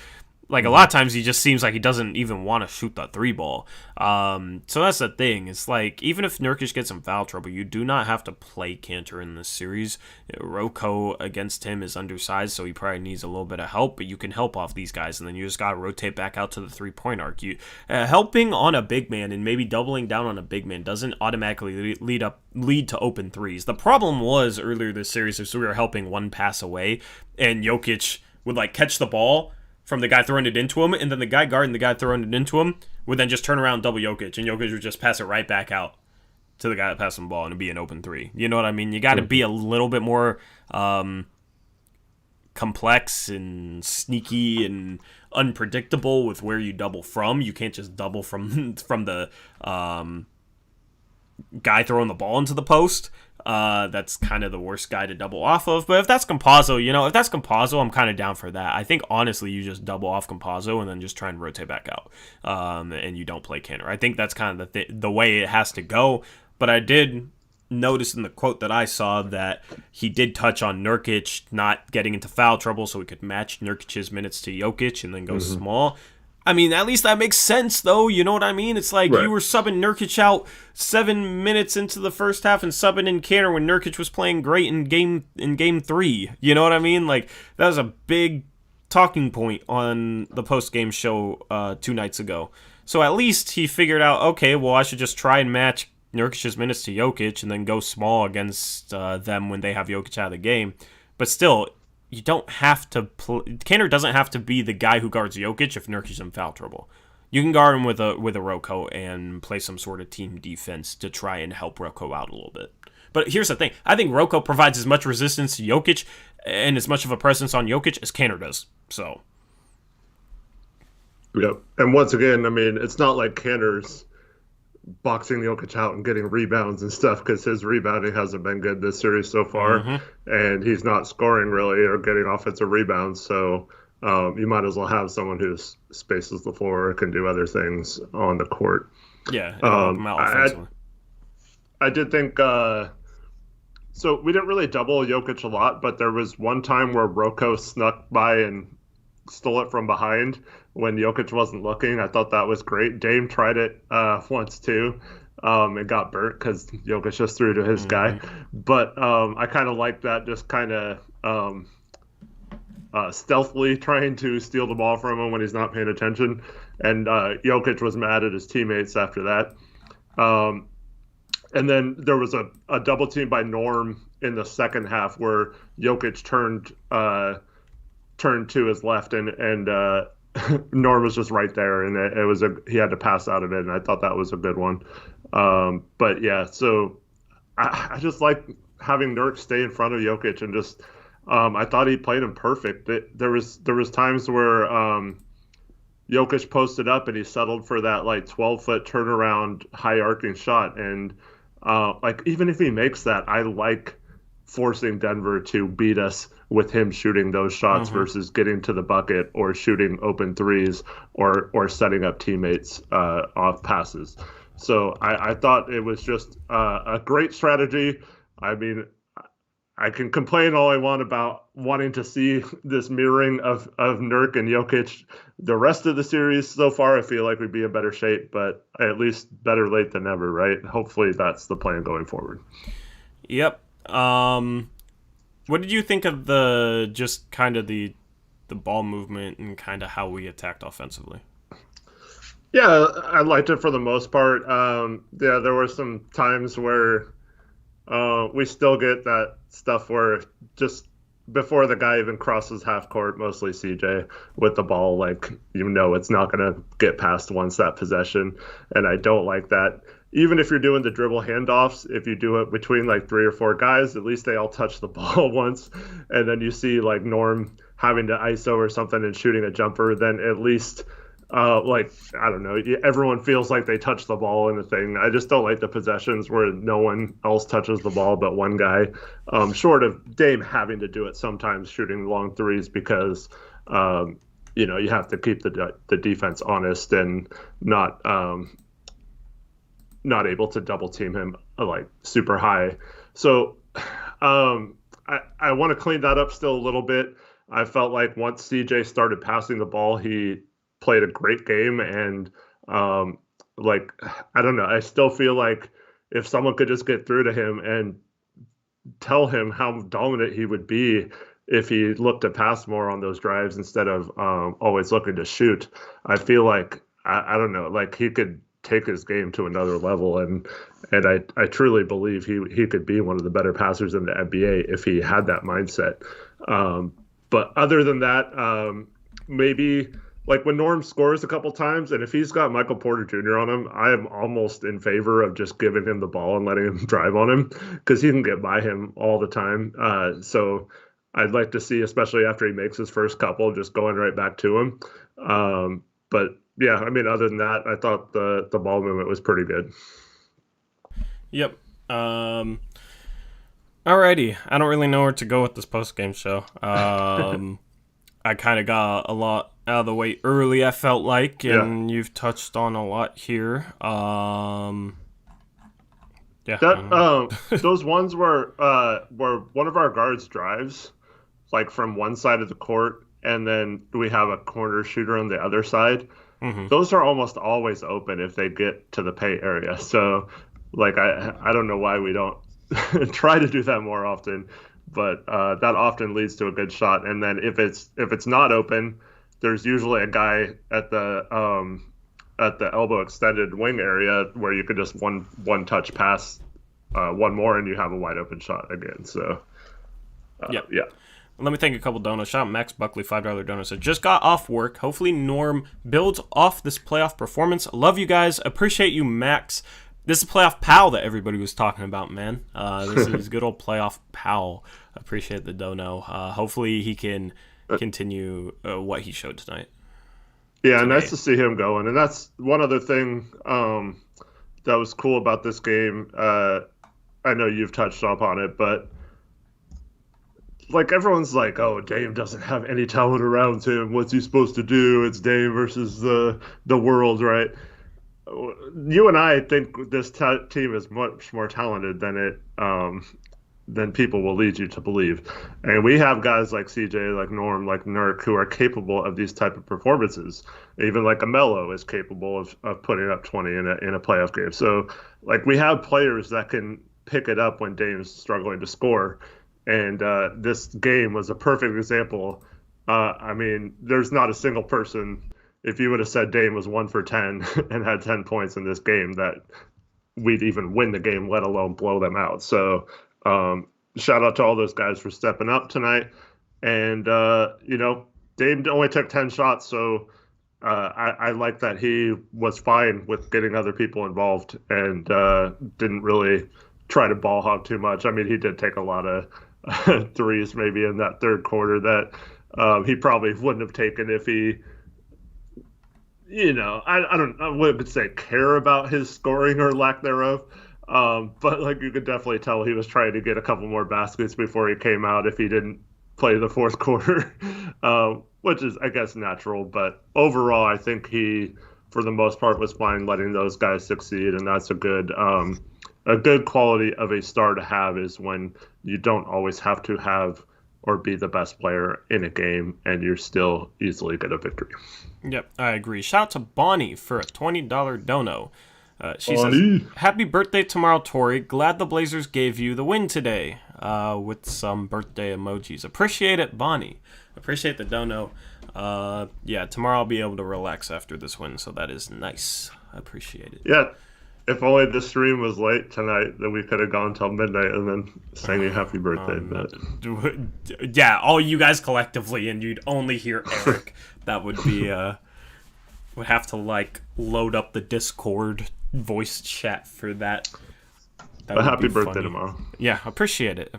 Like, a lot of times he just seems like he doesn't even want to shoot the 3 ball. So that's the thing. It's like, even if Nurkic gets in foul trouble, you do not have to play Cantor in this series. Rocco against him is undersized, so he probably needs a little bit of help, but you can help off these guys, and then you just got to rotate back out to the 3-point arc. Helping on a big man and maybe doubling down on a big man doesn't automatically lead to open threes. The problem was earlier this series is we were helping one pass away, and Jokic would, like, catch the ball from the guy throwing it into him, and then the guy guarding the guy throwing it into him would then just turn around double Jokic, and Jokic would just pass it right back out to the guy that passed him the ball, and it'd be an open 3. You know what I mean? You got to be a little bit more complex and sneaky and unpredictable with where you double from. You can't just double from the guy throwing the ball into the post. That's kind of the worst guy to double off of. But if that's Campazzo, I'm kind of down for that. I think, honestly, you just double off Campazzo and then just try and rotate back out. And you don't play Cantor. I think that's kind of the way it has to go. But I did notice in the quote that I saw that he did touch on Nurkic not getting into foul trouble so he could match Nurkic's minutes to Jokic and then go small. I mean, at least that makes sense, though. You know what I mean? It's like you were subbing Nurkic out 7 minutes into the first half and subbing in Cantor when Nurkic was playing great in game 3. You know what I mean? Like, that was a big talking point on the Postgame Show 2 nights ago. So at least he figured out, okay, well, I should just try and match Nurkic's minutes to Jokic and then go small against them when they have Jokic out of the game. But still... You don't have to Cantor doesn't have to be the guy who guards Jokic if Nurkic's in foul trouble. You can guard him with a Rocco and play some sort of team defense to try and help Rocco out a little bit. But here's the thing. I think Rocco provides as much resistance to Jokic and as much of a presence on Jokic as Cantor does. So. Yep. And once again, I mean, it's not like Cantor's boxing Jokic out and getting rebounds and stuff because his rebounding hasn't been good this series so far, and he's not scoring really or getting offensive rebounds. So you might as well have someone who spaces the floor or can do other things on the court. Yeah, I did think so. We didn't really double Jokic a lot, but there was one time where Rocco snuck by and stole it from behind when Jokic wasn't looking. I thought that was great. Dame tried it once too. It got burnt because Jokic just threw to his guy. But I kind of like that, just kind of stealthily trying to steal the ball from him when he's not paying attention. And Jokic was mad at his teammates after that. And then there was a double team by Norm in the second half where Jokic turned to his left and Norm was just right there, and he had to pass out of it, and I thought that was a good one. But yeah, so I just like having Nurk stay in front of Jokic and just I thought he played him perfect. There was times where Jokic posted up and he settled for that like 12-foot turnaround high arcing shot, and like even if he makes that, I like forcing Denver to beat us with him shooting those shots versus getting to the bucket or shooting open threes or setting up teammates off passes. So I thought it was just a great strategy. I mean, I can complain all I want about wanting to see this mirroring of Nurk and Jokic the rest of the series. So far, I feel like we'd be in better shape, but at least better late than never, right? Hopefully that's the plan going forward. Yep. What did you think of the just kind of the ball movement and kind of how we attacked offensively? Yeah, I liked it for the most part. Yeah, there were some times where we still get that stuff where just before the guy even crosses half court, mostly CJ with the ball, like it's not going to get past once that possession, and I don't like that. Even if you're doing the dribble handoffs, if you do it between like 3 or 4 guys, at least they all touch the ball once, and then you see like Norm having to ISO or something and shooting a jumper, then at least like, I don't know, everyone feels like they touch the ball in the thing. I just don't like the possessions where no one else touches the ball but one guy, short of Dame having to do it sometimes, shooting long threes because, you have to keep the defense honest and not able to double team him like super high. So I want to clean that up still a little bit. I felt like once CJ started passing the ball, he played a great game, and like, I don't know, I still feel like if someone could just get through to him and tell him how dominant he would be if he looked to pass more on those drives instead of always looking to shoot, I feel like I don't know, like he could take his game to another level, and I truly believe he could be one of the better passers in the NBA if he had that mindset. But other than that, maybe like when Norm scores a couple times, and if he's got Michael Porter Jr. on him, I am almost in favor of just giving him the ball and letting him drive on him because he can get by him all the time. So I'd like to see, especially after he makes his first couple, just going right back to him. But yeah, I mean, other than that, I thought the ball movement was pretty good. Yep. Alrighty. I don't really know where to go with this post-game show. I kind of got a lot out of the way early, I felt like, and you've touched on a lot here. Those ones where one of our guards drives, like from one side of the court, and then we have a corner shooter on the other side. Mm-hmm. Those are almost always open if they get to the paint area. So, like, I don't know why we don't try to do that more often, but that often leads to a good shot. And then if it's not open, there's usually a guy at the elbow extended wing area where you could just one touch pass one more and you have a wide open shot again. So yeah. Let me thank a couple donuts. Shout out Max Buckley, $5 donut. Said, just got off work. Hopefully Norm builds off this playoff performance. Love you guys. Appreciate you, Max. This is playoff pal that everybody was talking about, man. This is good old playoff pal. Appreciate the dono. Hopefully he can continue what he showed tonight. Yeah, today. Nice to see him going. And that's one other thing that was cool about this game. I know you've touched upon it, but like everyone's like, oh, Dame doesn't have any talent around him. What's he supposed to do? It's Dame versus the world, right? You and I think this team is much more talented than people will lead you to believe. And we have guys like CJ, like Norm, like Nurk, who are capable of these type of performances. Even like a Melo is capable of putting up 20 in a playoff game. So like we have players that can pick it up when Dame's struggling to score. And this game was a perfect example. I mean, there's not a single person, if you would have said Dame was 1 for 10 and had 10 points in this game, that we'd even win the game, let alone blow them out. So shout out to all those guys for stepping up tonight. And, Dame only took 10 shots, so I like that he was fine with getting other people involved and didn't really try to ball hog too much. I mean, he did take a lot of threes maybe in that third quarter that he probably wouldn't have taken if he, I wouldn't say care about his scoring or lack thereof. But like you could definitely tell he was trying to get a couple more baskets before he came out if he didn't play the fourth quarter, which is, I guess, natural. But overall, I think he, for the most part, was fine letting those guys succeed, and that's a good quality of a star to have is when you don't always have to have or be the best player in a game and you're still easily get a victory. Yep, I agree. Shout out to Bonnie for a $20 dono. She says, happy birthday tomorrow, Tori. Glad the Blazers gave you the win today. with some birthday emojis. Appreciate it, Bonnie. Appreciate the dono. Yeah, tomorrow I'll be able to relax after this win, so that is nice. I appreciate it. Yeah. If only the stream was late tonight, then we could have gone till midnight and then sang you happy birthday. Yeah, all you guys collectively, and you'd only hear Eric. That would be, would have to, like, load up the Discord voice chat for that. But happy birthday tomorrow. Yeah, appreciate it.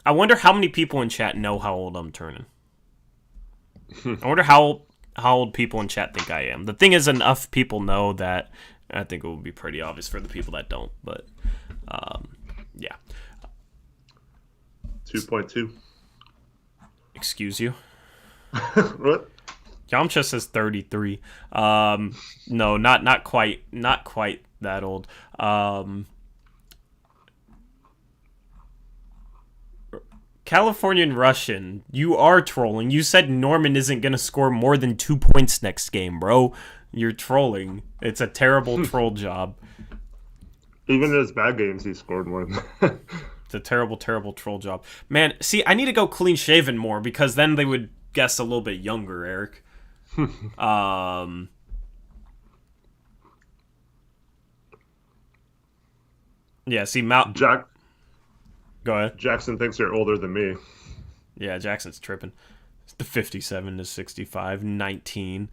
I wonder how many people in chat know how old I'm turning. I wonder how old people in chat think I am. The thing is, enough people know that I think it will be pretty obvious for the people that don't. But, yeah. 2.2. Excuse you? What? Yamcha says 33. No, not quite that old. Californian Russian, you are trolling. You said Norman isn't going to score more than 2 points next game, bro. You're trolling. It's a terrible troll job. Even in his bad games, he scored more. It's a terrible, terrible troll job. Man, see, I need to go clean-shaven more because then they would guess a little bit younger, Eric. Yeah, see, Jack. Go ahead. Jackson thinks you're older than me. Yeah, Jackson's tripping. It's the 57 to 65, 19.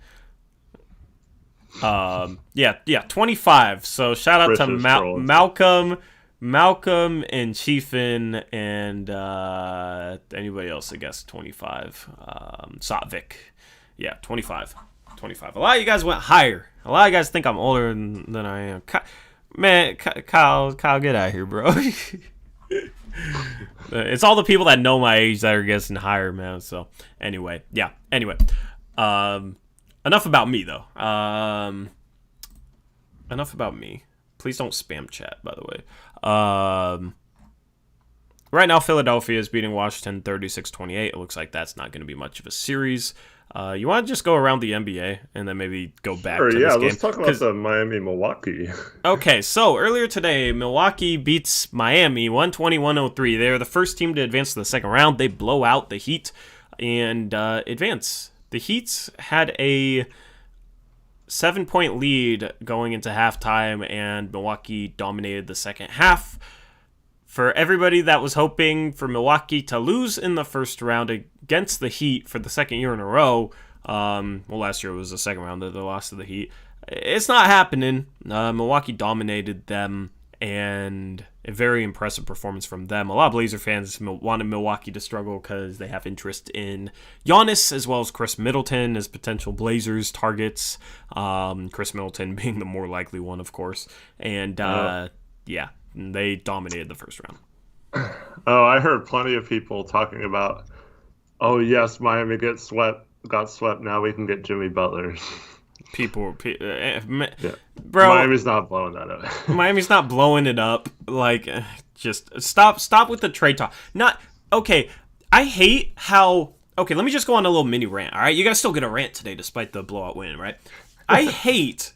Yeah, 25. So shout out to Malcolm and Chiefin and anybody else, I guess, 25. Satvik. Yeah, 25. A lot of you guys went higher. A lot of you guys think I'm older than I am. Man, Kyle, get out of here, bro. It's all the people that know my age that are guessing higher, man. So anyway, yeah. Anyway, enough about me though. Enough about me. Please don't spam chat, by the way. Right now, Philadelphia is beating Washington 36-28. It looks like that's not going to be much of a series. You want to just go around the NBA and then maybe go back to this game? Let's talk about the Miami-Milwaukee. Okay, so earlier today, Milwaukee beats Miami 120-103. They're the first team to advance to the second round. They blow out the Heat and advance. The Heat had a 7-point lead going into halftime, and Milwaukee dominated the second half. For everybody that was hoping for Milwaukee to lose in the first round against the Heat for the second year in a row, last year was the second round that they lost to the Heat. It's not happening. Milwaukee dominated them, and a very impressive performance from them. A lot of Blazer fans wanted Milwaukee to struggle because they have interest in Giannis as well as Chris Middleton as potential Blazers targets. Chris Middleton being the more likely one, of course. And, yeah. They dominated the first round. Oh, I heard plenty of people talking about, oh, yes, Miami got swept. Now we can get Jimmy Butler. Bro, Miami's not blowing that up. Miami's not blowing it up. Like, just stop with the trade talk. Okay, I hate how... Okay, let me just go on a little mini rant, all right? You guys still get a rant today despite the blowout win, right? I hate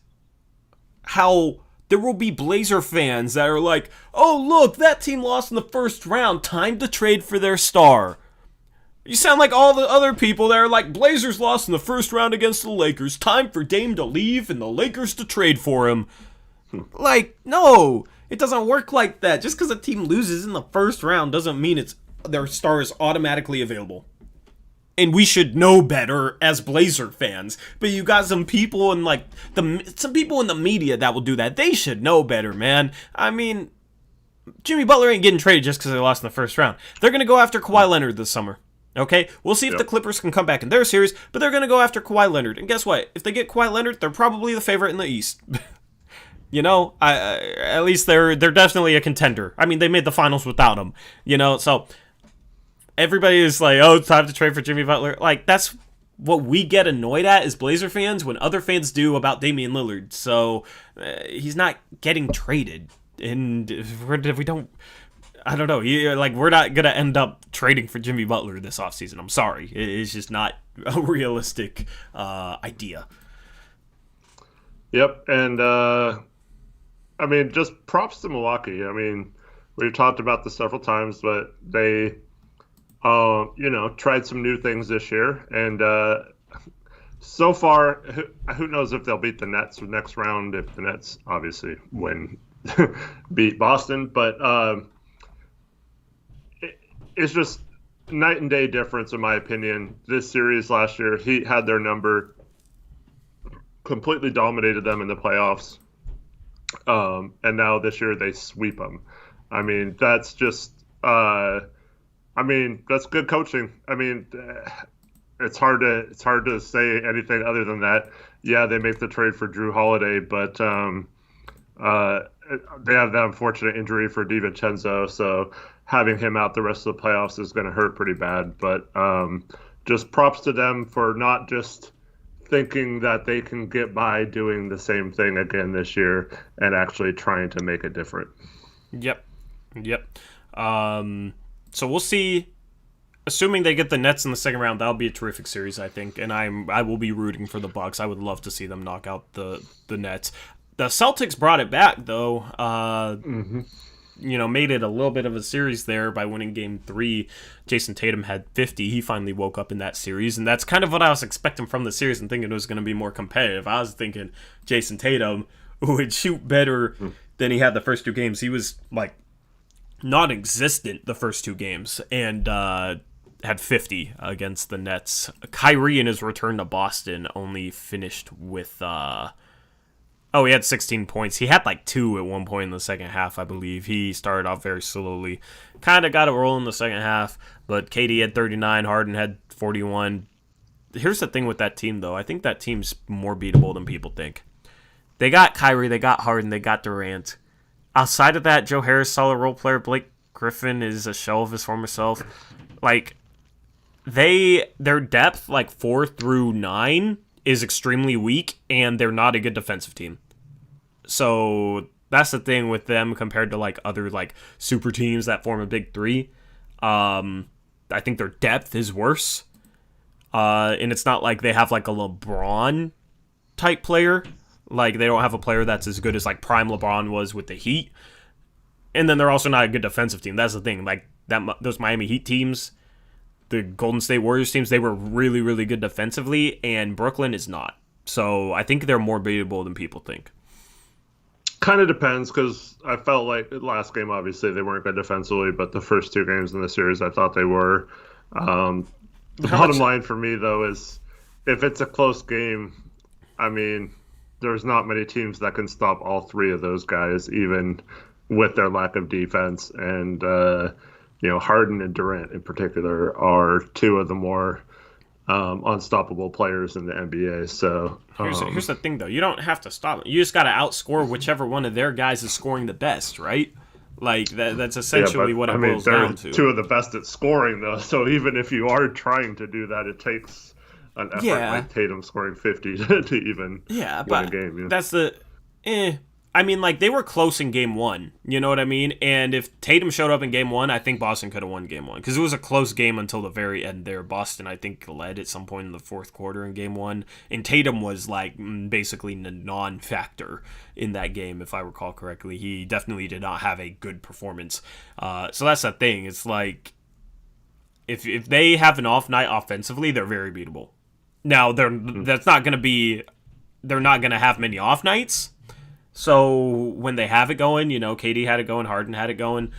how... There will be Blazer fans that are like, oh, look, that team lost in the first round. Time to trade for their star. You sound like all the other people that are like, Blazers lost in the first round against the Lakers. Time for Dame to leave and the Lakers to trade for him. Like, no, it doesn't work like that. Just because a team loses in the first round doesn't mean their star is automatically available. And we should know better as Blazer fans. But you got some people in some people in the media that will do that. They should know better, man. I mean, Jimmy Butler ain't getting traded just because they lost in the first round. They're going to go after Kawhi Leonard this summer. Okay? We'll see if the Clippers can come back in their series, but they're going to go after Kawhi Leonard. And guess what? If they get Kawhi Leonard, they're probably the favorite in the East. You know, at least they're definitely a contender. I mean, they made the finals without him. You know, so... Everybody is like, oh, it's time to trade for Jimmy Butler. Like, that's what we get annoyed at as Blazer fans when other fans do about Damian Lillard. So, he's not getting traded. And if we don't... I don't know. We're not going to end up trading for Jimmy Butler this offseason. I'm sorry. It's just not a realistic idea. Yep. And I mean, just props to Milwaukee. I mean, we've talked about this several times, but they, tried some new things this year, and so far, who knows if they'll beat the Nets next round if the Nets obviously win, beat Boston, but it's just night and day difference in my opinion. This series last year, Heat had their number, completely dominated them in the playoffs. And now this year they sweep them. I mean, that's just, that's good coaching. I mean, it's hard to say anything other than that. Yeah, they make the trade for Drew Holiday, but they have that unfortunate injury for DiVincenzo, so having him out the rest of the playoffs is going to hurt pretty bad. But just props to them for not just thinking that they can get by doing the same thing again this year and actually trying to make it different. Yep. So we'll see. Assuming they get the Nets in the second round, that'll be a terrific series, I think. And I will be rooting for the Bucks. I would love to see them knock out the Nets. The Celtics brought it back, though. Made it a little bit of a series there by winning Game 3. Jason Tatum had 50. He finally woke up in that series, and that's kind of what I was expecting from the series and thinking it was going to be more competitive. I was thinking Jason Tatum would shoot better than he had the first two games. He was, non-existent the first two games, and had 50 against the Nets. Kyrie, in his return to Boston, only finished with... he had 16 points. He had 2 at one point in the second half, I believe. He started off very slowly. Kind of got a roll in the second half, but KD had 39, Harden had 41. Here's the thing with that team, though. I think that team's more beatable than people think. They got Kyrie, they got Harden, they got Durant. Outside of that, Joe Harris, solid role player. Blake Griffin is a shell of his former self. Their depth, 4 through 9, is extremely weak, and they're not a good defensive team. So that's the thing with them compared to other super teams that form a big three. I think their depth is worse, and it's not like they have a LeBron type player. They don't have a player that's as good as prime LeBron was with the Heat, and then they're also not a good defensive team. That's the thing. Those Miami Heat teams, the Golden State Warriors teams, they were really, really good defensively, and Brooklyn is not. So I think they're more beatable than people think. Kind of depends, because I felt like the last game, obviously, they weren't good defensively, but the first two games in the series, I thought they were. The bottom line for me, though, is if it's a close game, I mean, there's not many teams that can stop all three of those guys, even with their lack of defense. And, Harden and Durant in particular are two of the more unstoppable players in the NBA. So here's the thing, though. You don't have to stop it. You just got to outscore whichever one of their guys is scoring the best, right? That's essentially what it boils down to. Two of the best at scoring, though. So even if you are trying to do that, it takes an effort like Tatum scoring 50 to even win a game. Yeah. That's the... they were close in Game 1, you know what I mean? And if Tatum showed up in Game 1, I think Boston could have won Game 1. Because it was a close game until the very end there. Boston, I think, led at some point in the fourth quarter in Game 1. And Tatum was, basically a non-factor in that game, if I recall correctly. He definitely did not have a good performance. So that's the thing. It's if they have an off night offensively, they're very beatable. Now, they're not going to have many off nights. So when they have it going, KD had it going, Harden had it going,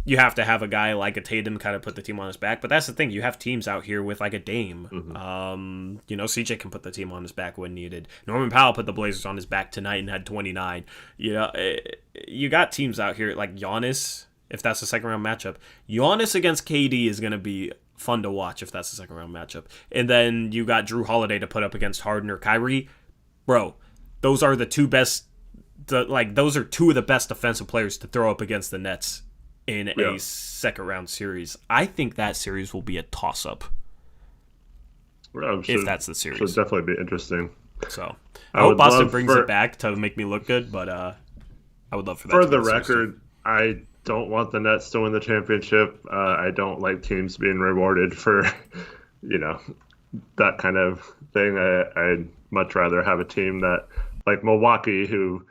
you have to have a guy like a Tatum kind of put the team on his back. But that's the thing. You have teams out here with a Dame. CJ can put the team on his back when needed. Norman Powell put the Blazers on his back tonight and had 29. You got teams out here like Giannis, if that's a second round matchup. Giannis against KD is going to be fun to watch if that's a second round matchup. And then you got Drew Holiday to put up against Harden or Kyrie. Bro, those are the two best. Those are two of the best defensive players to throw up against the Nets in a second round series. I think that series will be a toss up. If that's the series, should definitely be interesting. So I hope Boston brings it back to make me look good, but I would love for that. For the record, I don't want the Nets to win the championship. I don't like teams being rewarded for, that kind of thing. I'd much rather have a team that, like Milwaukee, who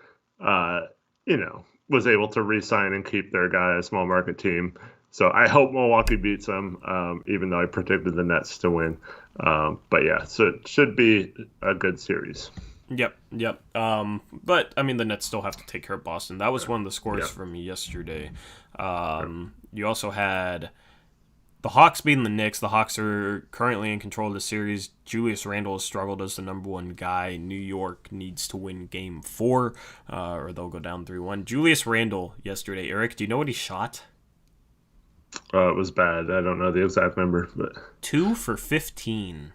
was able to re-sign and keep their guy, a small market team. So I hope Milwaukee beats them, even though I predicted the Nets to win. But yeah, so it should be a good series. Yep. But I mean, the Nets still have to take care of Boston. That was one of the scores from yesterday. You also had the Hawks beating the Knicks. The Hawks are currently in control of the series. Julius Randle has struggled as the number one guy. New York needs to win Game 4, or they'll go down 3-1. Julius Randle yesterday. Eric, do you know what he shot? It was bad. I don't know the exact number, but 2 for 15.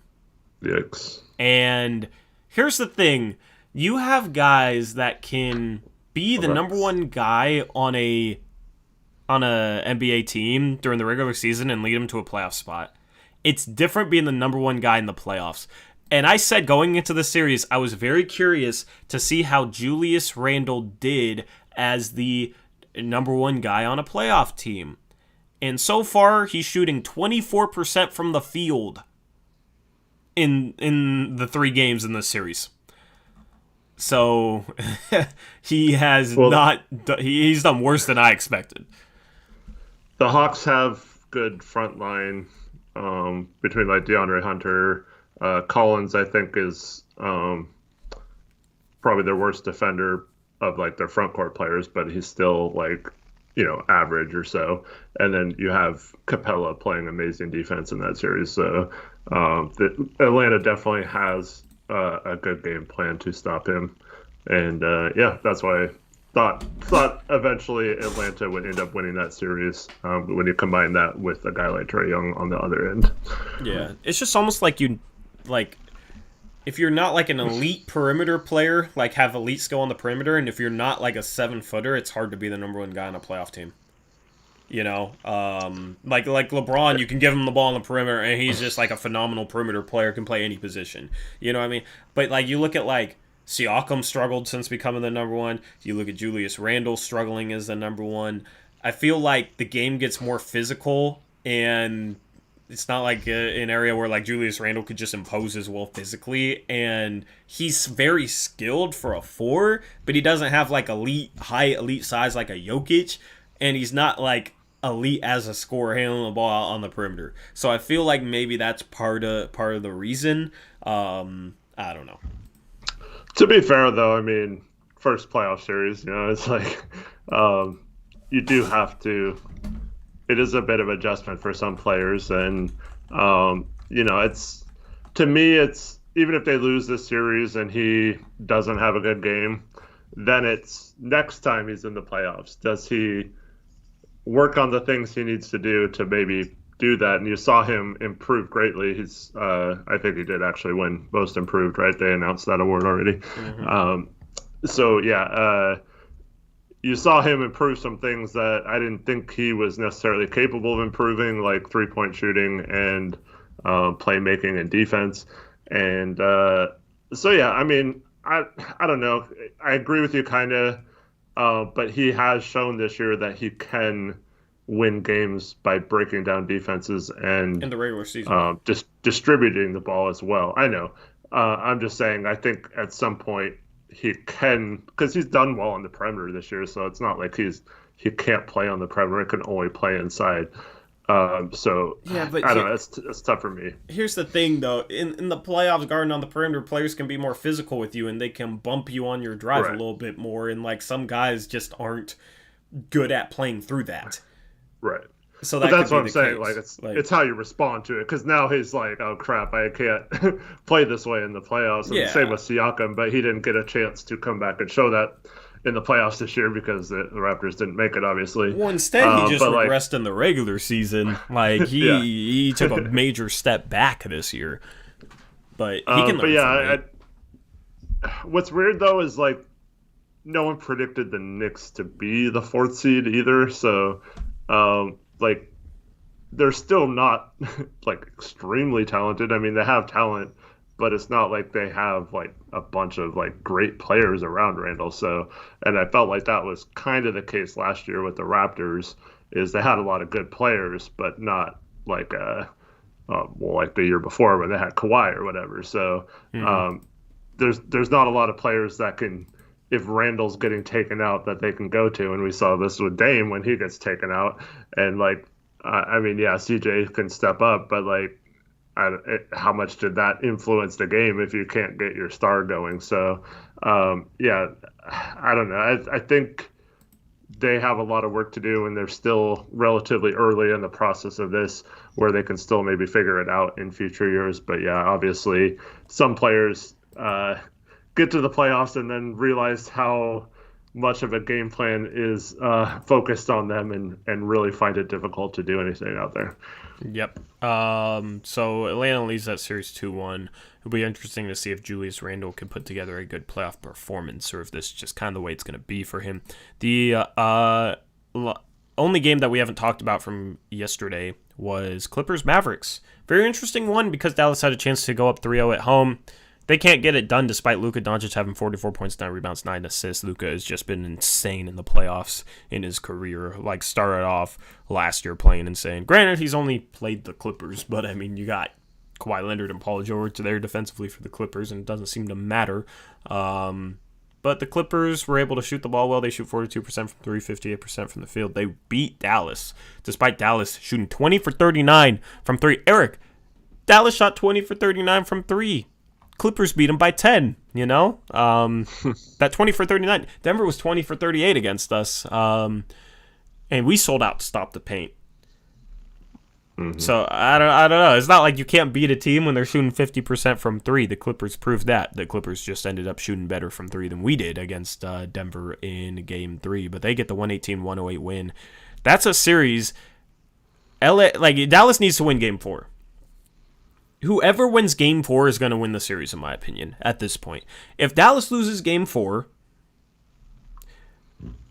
Yikes. And here's the thing. You have guys that can be the number one guy on a NBA team during the regular season and lead them to a playoff spot. It's different being the number one guy in the playoffs. And I said going into the series, I was very curious to see how Julius Randle did as the number one guy on a playoff team. And so far, he's shooting 24% from the field in the 3 games in this series. So he has he's done worse than I expected. The Hawks have good front line between like DeAndre Hunter. Collins, I think, is probably their worst defender of like their front court players, but he's still like, average or so. And then you have Capella playing amazing defense in that series. So Atlanta definitely has a good game plan to stop him. And that's why I thought eventually Atlanta would end up winning that series when you combine that with a guy like Trae Young on the other end. Yeah, it's just almost like if you're not like an elite perimeter player, like have elite skill on the perimeter, and if you're not like a 7-footer, it's hard to be the number one guy on a playoff team. Like LeBron, you can give him the ball on the perimeter, and he's just like a phenomenal perimeter player, can play any position. You know what I mean? But like you look at like Siakam struggled since becoming the number one. You look at Julius Randle struggling as the number one. I feel like the game gets more physical, and it's not like an area where like Julius Randle could just impose his will physically, and he's very skilled for a 4, but he doesn't have like high elite size like a Jokic, and he's not like elite as a scorer handling the ball out on the perimeter. So I feel like maybe that's part of the reason. I don't know. To be fair, though, I mean, first playoff series, it's like you do have to. It is a bit of adjustment for some players, and it's to me, it's even if they lose this series and he doesn't have a good game, then it's next time he's in the playoffs. Does he work on the things he needs to do to maybe do that? And you saw him improve greatly. He's, I think he did actually win Most Improved, right? They announced that award already. Mm-hmm. You saw him improve some things that I didn't think he was necessarily capable of improving, like 3-point shooting and playmaking and defense. And I mean, I don't know. I agree with you kind of, but he has shown this year that he can win games by breaking down defenses and in the regular season, just distributing the ball as well. I know. I'm just saying, I think at some point he can, because he's done well on the perimeter this year, so it's not like he can't play on the perimeter, can only play inside. Yeah, but I don't know, it's tough for me. Here's the thing, though. In the playoffs, guarding on the perimeter, players can be more physical with you, and they can bump you on your drive a little bit more, and like some guys just aren't good at playing through that. Right. So that's what I'm saying. Like it's how you respond to it. Because now he's like, oh crap, I can't play this way in the playoffs. And the same with Siakam, but he didn't get a chance to come back and show that in the playoffs this year because the Raptors didn't make it, obviously. Well, instead he just regressed in the regular season. Like he took a major step back this year. But he can learn from it. What's weird though is like no one predicted the Knicks to be the 4th seed either. So. They're still not like extremely talented. I mean, they have talent, but it's not like they have like a bunch of like great players around Randall. So, and I felt like that was kind of the case last year with the Raptors. Is they had a lot of good players, but not like like the year before when they had Kawhi or whatever. So, there's not a lot of players that can if Randall's getting taken out that they can go to, and we saw this with Dame when he gets taken out, and like, I mean, yeah, CJ can step up, but like, how much did that influence the game if you can't get your star going? So, yeah, I don't know. I think they have a lot of work to do, and they're still relatively early in the process of this, where they can still maybe figure it out in future years. But yeah, obviously, some players get to the playoffs and then realize how much of a game plan is focused on them, and really find it difficult to do anything out there. Yep. So Atlanta leads that series 2-1. It'll be interesting to see if Julius Randle can put together a good playoff performance, or if this is just kind of the way it's going to be for him. The only game that we haven't talked about from yesterday was Clippers-Mavericks. Very interesting one, because Dallas had a chance to go up 3-0 at home. They can't get it done despite Luka Doncic having 44 points, 9 rebounds, 9 assists. Luka has just been insane in the playoffs in his career. Like, started off last year playing insane. Granted, he's only played the Clippers, but I mean, you got Kawhi Leonard and Paul George there defensively for the Clippers, and it doesn't seem to matter. But the Clippers were able to shoot the ball well. They shoot 42% from 3, 58% from the field. They beat Dallas, despite Dallas shooting 20 for 39 from 3. Eric, Dallas shot 20 for 39 from 3. Clippers beat them by 10, you know? That 20 for 39. Denver was 20 for 38 against us. And we sold out to stop the paint. Mm-hmm. So, I don't know. It's not like you can't beat a team when they're shooting 50% from 3. The Clippers proved that. The Clippers just ended up shooting better from 3 than we did against Denver in Game 3. But they get the 118-108 win. That's a series. Dallas needs to win Game 4. Whoever wins Game 4 is going to win the series, in my opinion, at this point. If Dallas loses Game 4,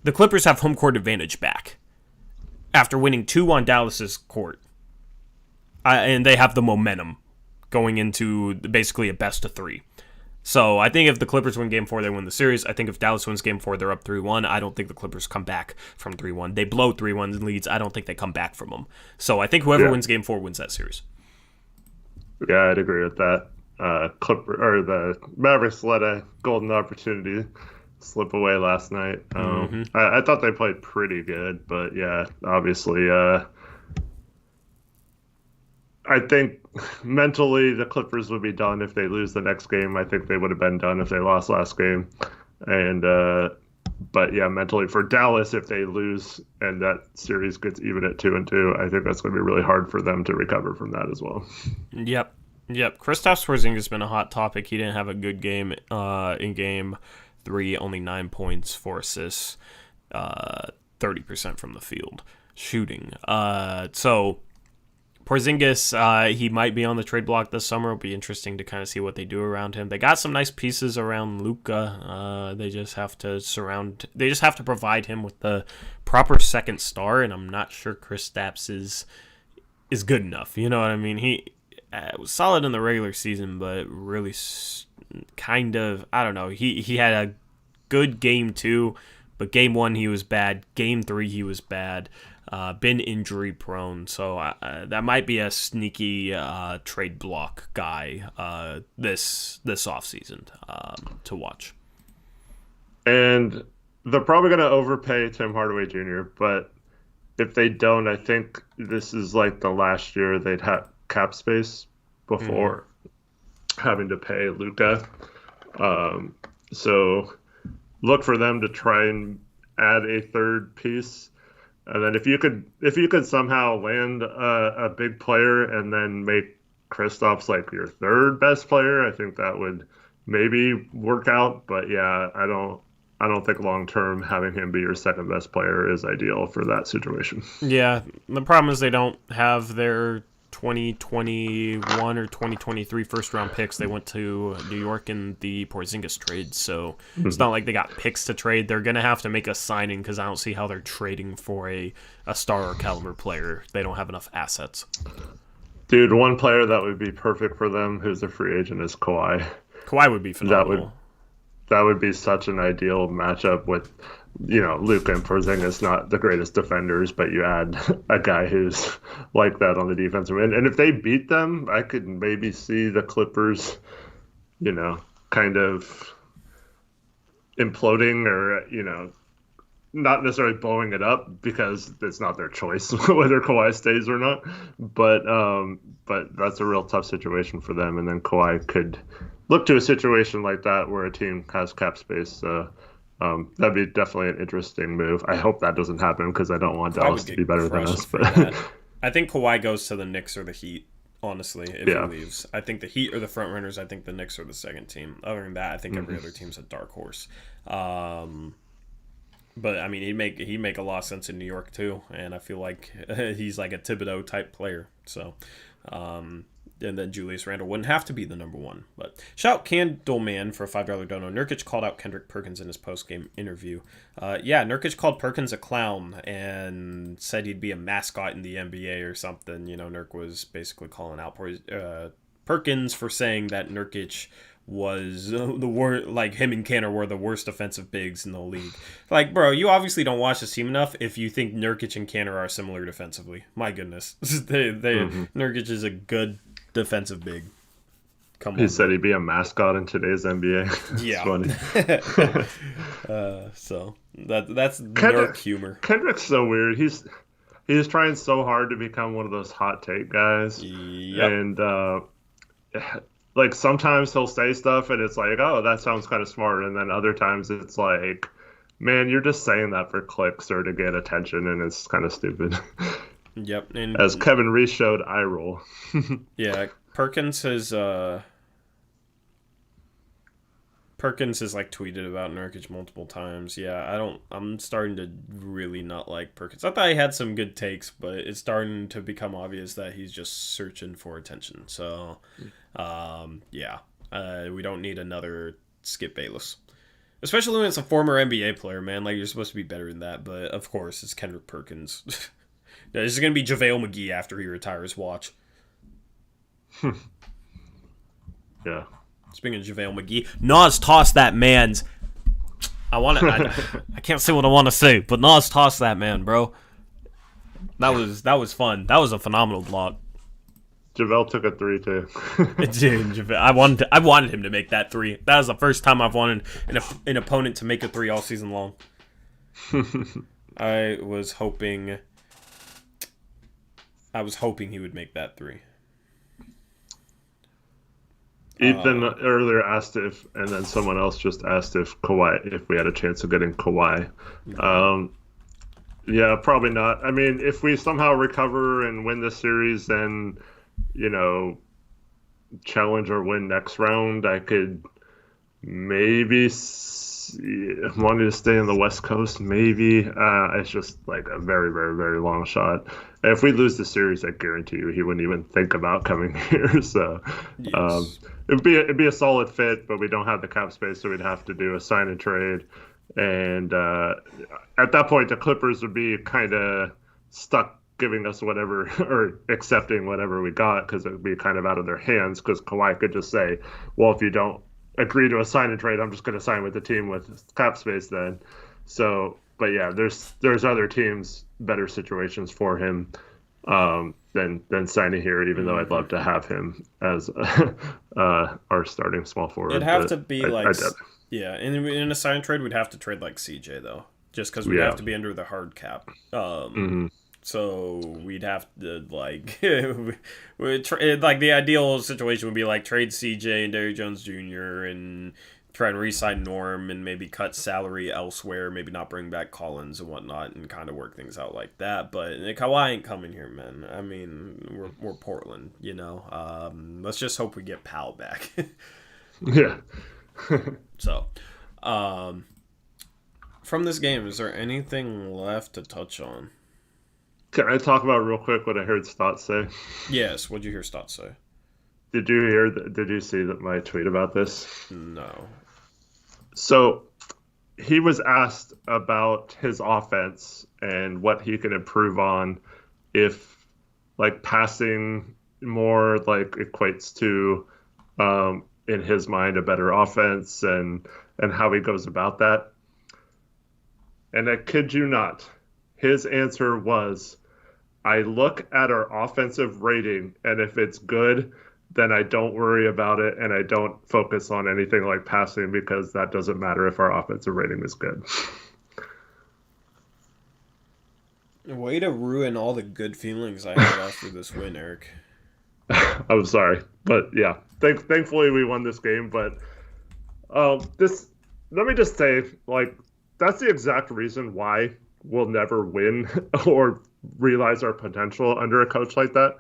the Clippers have home court advantage back after winning 2 on Dallas's court. And they have the momentum going into basically a best of 3. So I think if the Clippers win Game 4, they win the series. I think if Dallas wins Game 4, they're up 3-1. I don't think the Clippers come back from 3-1. They blow 3-1 leads. I don't think they come back from them. So I think whoever wins Game 4 wins that series. Yeah, I'd agree with that. The Mavericks let a golden opportunity slip away last night. I thought they played pretty good, but yeah, obviously, I think mentally the Clippers would be done if they lose the next game. I think they would have been done if they lost last game, and but yeah, mentally for Dallas, if they lose and that series gets even at 2-2, I think that's going to be really hard for them to recover from that as well. Yep. Kristaps Porzingis has been a hot topic. He didn't have a good game in Game 3, only 9 points, 4 assists, 30% from the field shooting. So Porzingis, he might be on the trade block this summer. It'll be interesting to kind of see what they do around him. They got some nice pieces around Luka. They just have to provide him with the proper second star, and I'm not sure Kristaps is good enough. You know what I mean? He was solid in the regular season, but really kind of, I don't know. He had a good Game 2, but Game 1 he was bad. Game 3 he was bad. Been injury prone, so that might be a sneaky trade block guy this offseason to watch. And they're probably going to overpay Tim Hardaway Jr., but if they don't, I think this is like the last year they'd have cap space before having to pay Luka. So look for them to try and add a third piece. And then if you could somehow land a big player and then make Kristaps like your third best player, I think that would maybe work out. But yeah, I don't think long term having him be your second best player is ideal for that situation. Yeah, the problem is they don't have their 2021 or 2023 first round picks. They went to New York in the Porzingis trade, so it's not like they got picks to trade. They're gonna have to make a signing because I don't see how they're trading for a star or caliber player. They don't have enough assets. Dude, one player that would be perfect for them who's a free agent is Kawhi. Kawhi would be phenomenal. That would be such an ideal matchup with, Luka and Porzingis, not the greatest defenders, but you add a guy who's like that on the defensive end. And if they beat them, I could maybe see the Clippers, kind of imploding or not necessarily blowing it up because it's not their choice whether Kawhi stays or not. But that's a real tough situation for them. And then Kawhi could look to a situation like that where a team has cap space. So that'd be definitely an interesting move. I hope that doesn't happen because I don't want Dallas to be better than us. But I think Kawhi goes to the Knicks or the Heat. Honestly, if he leaves, I think the Heat are the front runners. I think the Knicks are the second team. Other than that, I think every other team's a dark horse. But I mean, he'd make a lot of sense in New York too, and I feel like he's like a Thibodeau type player. So, and then Julius Randle wouldn't have to be the number one. But shout Candleman for a $5 dono. Nurkic called out Kendrick Perkins in his post-game interview. Nurkic called Perkins a clown and said he'd be a mascot in the NBA or something. Nurk was basically calling out Perkins for saying that Nurkic was the worst, like him and Kanter were the worst defensive bigs in the league. Like, bro, you obviously don't watch this team enough if you think Nurkic and Kanter are similar defensively. My goodness. Nurkic is a good defensive big. Come on. He said he'd be a mascot in today's NBA. Yeah. Funny. So that's Nurk humor. Kendrick's so weird. He's trying so hard to become one of those hot take guys. Yep. And like sometimes he'll say stuff and it's like, oh, that sounds kind of smart. And then other times it's like, man, you're just saying that for clicks or to get attention, and it's kind of stupid. Yep. And as Kevin Reese showed, eye roll. Yeah, Perkins has like tweeted about Nurkic multiple times. Yeah, I'm starting to really not like Perkins. I thought he had some good takes, but it's starting to become obvious that he's just searching for attention. So, we don't need another Skip Bayless. Especially when it's a former NBA player, man. Like, you're supposed to be better than that, but of course, it's Kendrick Perkins. This is going to be JaVale McGee after he retires, watch. Yeah. Speaking of JaVale McGee, Nas tossed that man's... I can't say what I want to say, but Nas tossed that man, bro. That was fun. That was a phenomenal block. JaVale took a 3 too. Dude, I wanted him to make that 3. That was the first time I've wanted an opponent to make a 3 all season long. I was hoping he would make that 3. Ethan earlier asked if, and then someone else just asked if we had a chance of getting Kawhi. Yeah, probably not. I mean, if we somehow recover and win this series, then, challenge or win next round, I could maybe wanting to stay in the West Coast, maybe. It's just like a very, very, very long shot. If we lose the series, I guarantee you he wouldn't even think about coming here. So yes. It'd be a solid fit, but we don't have the cap space, so we'd have to do a sign and trade. And at that point, the Clippers would be kind of stuck giving us whatever or accepting whatever we got because it would be kind of out of their hands because Kawhi could just say, well, if you don't agree to a sign and trade, I'm just going to sign with the team with cap space then. So, but yeah, there's other teams, better situations for him than signing here, even though I'd love to have him as our starting small forward. It'd have to be in a sign and trade, we'd have to trade like CJ though, just because we'd have to be under the hard cap. So we'd have to like the ideal situation would be like trade CJ and Derrick Jones Jr. and try and re-sign Norm and maybe cut salary elsewhere, maybe not bring back Collins and whatnot, and kind of work things out like that. But Kawhi ain't coming here, man. I mean, we're Portland, Let's just hope we get Powell back. Yeah. So, from this game, is there anything left to touch on? Can I talk about real quick what I heard Stott say? Yes. What'd you hear Stott say? Did you see my tweet about this? No. So he was asked about his offense and what he can improve on if like passing more like equates to in his mind a better offense and how he goes about that. And I kid you not, his answer was, I look at our offensive rating, and if it's good, then I don't worry about it and I don't focus on anything like passing because that doesn't matter if our offensive rating is good. Way to ruin all the good feelings I had after this win, Eric. I'm sorry, but yeah, thankfully we won this game. But let me just say, like, that's the exact reason why we'll never win or realize our potential under a coach like that.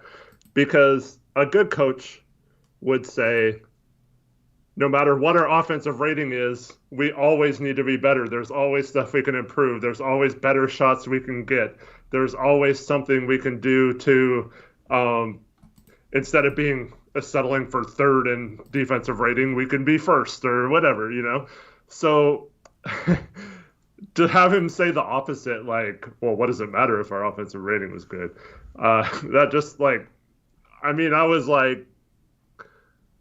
Because a good coach would say, no matter what our offensive rating is, we always need to be better. There's always stuff we can improve. There's always better shots we can get. There's always something we can do to, instead of being settling for third in defensive rating, we can be first or whatever, you know? So to have him say the opposite, like, well, what does it matter if our offensive rating was good? That just, like, I mean, I was like,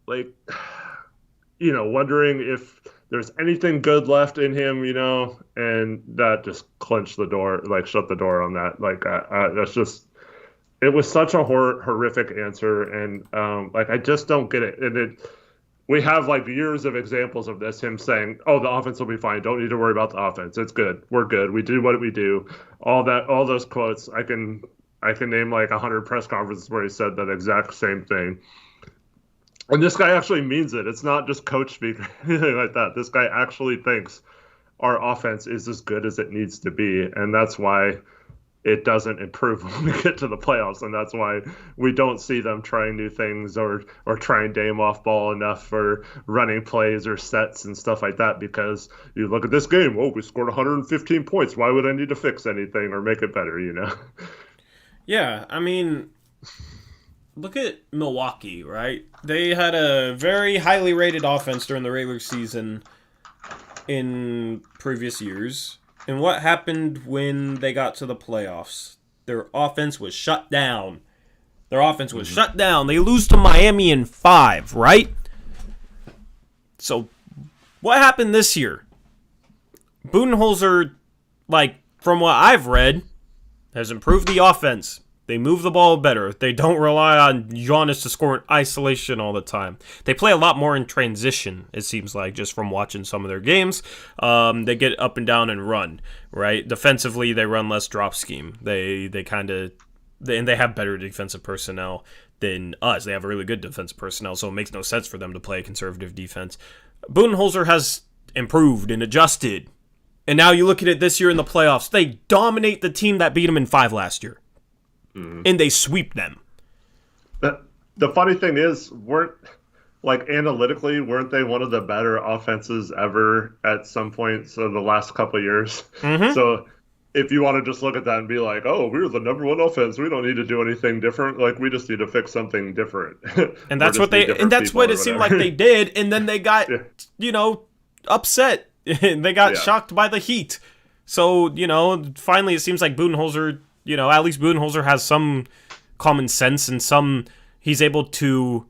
you know, wondering if there's anything good left in him, you know, and that just clenched the door, like shut the door on that. Like, that's just, it was such a horrific answer. And like, I just don't get it. And we have like years of examples of this, him saying, oh, the offense will be fine. Don't need to worry about the offense. It's good. We're good. We do what we do. All those quotes, I can name like 100 press conferences where he said that exact same thing. And this guy actually means it. It's not just coach speak or anything like that. This guy actually thinks our offense is as good as it needs to be. And that's why it doesn't improve when we get to the playoffs. And that's why we don't see them trying new things or trying Dame off ball enough for running plays or sets and stuff like that. Because you look at this game, oh, we scored 115 points. Why would I need to fix anything or make it better, you know? Yeah, I mean, look at Milwaukee, right? They had a very highly rated offense during the regular season in previous years. And what happened when they got to the playoffs? Their offense was shut down. Shut down. They lose to Miami in 5, right? So, what happened this year? Budenholzer, like, from what I've read, has improved the offense. They move the ball better. They don't rely on Giannis to score in isolation all the time. They play a lot more in transition, it seems like, just from watching some of their games. They get up and down and run, right? Defensively, they run less drop scheme. They have better defensive personnel than us. They have really good defensive personnel, so it makes no sense for them to play conservative defense. Budenholzer has improved and adjusted. And now you look at it this year in the playoffs. They dominate the team that beat them in 5 last year. And they sweep them. The funny thing is, analytically, weren't they one of the better offenses ever at some point? So the last couple of years. Mm-hmm. So if you want to just look at that and be like, oh, we're the number one offense, we don't need to do anything different. Like, we just need to fix something different. And that's what it seemed like they did. And then they got, upset. They got shocked by the Heat. So, finally it seems like Budenholzer, at least Budenholzer has some common sense and he's able to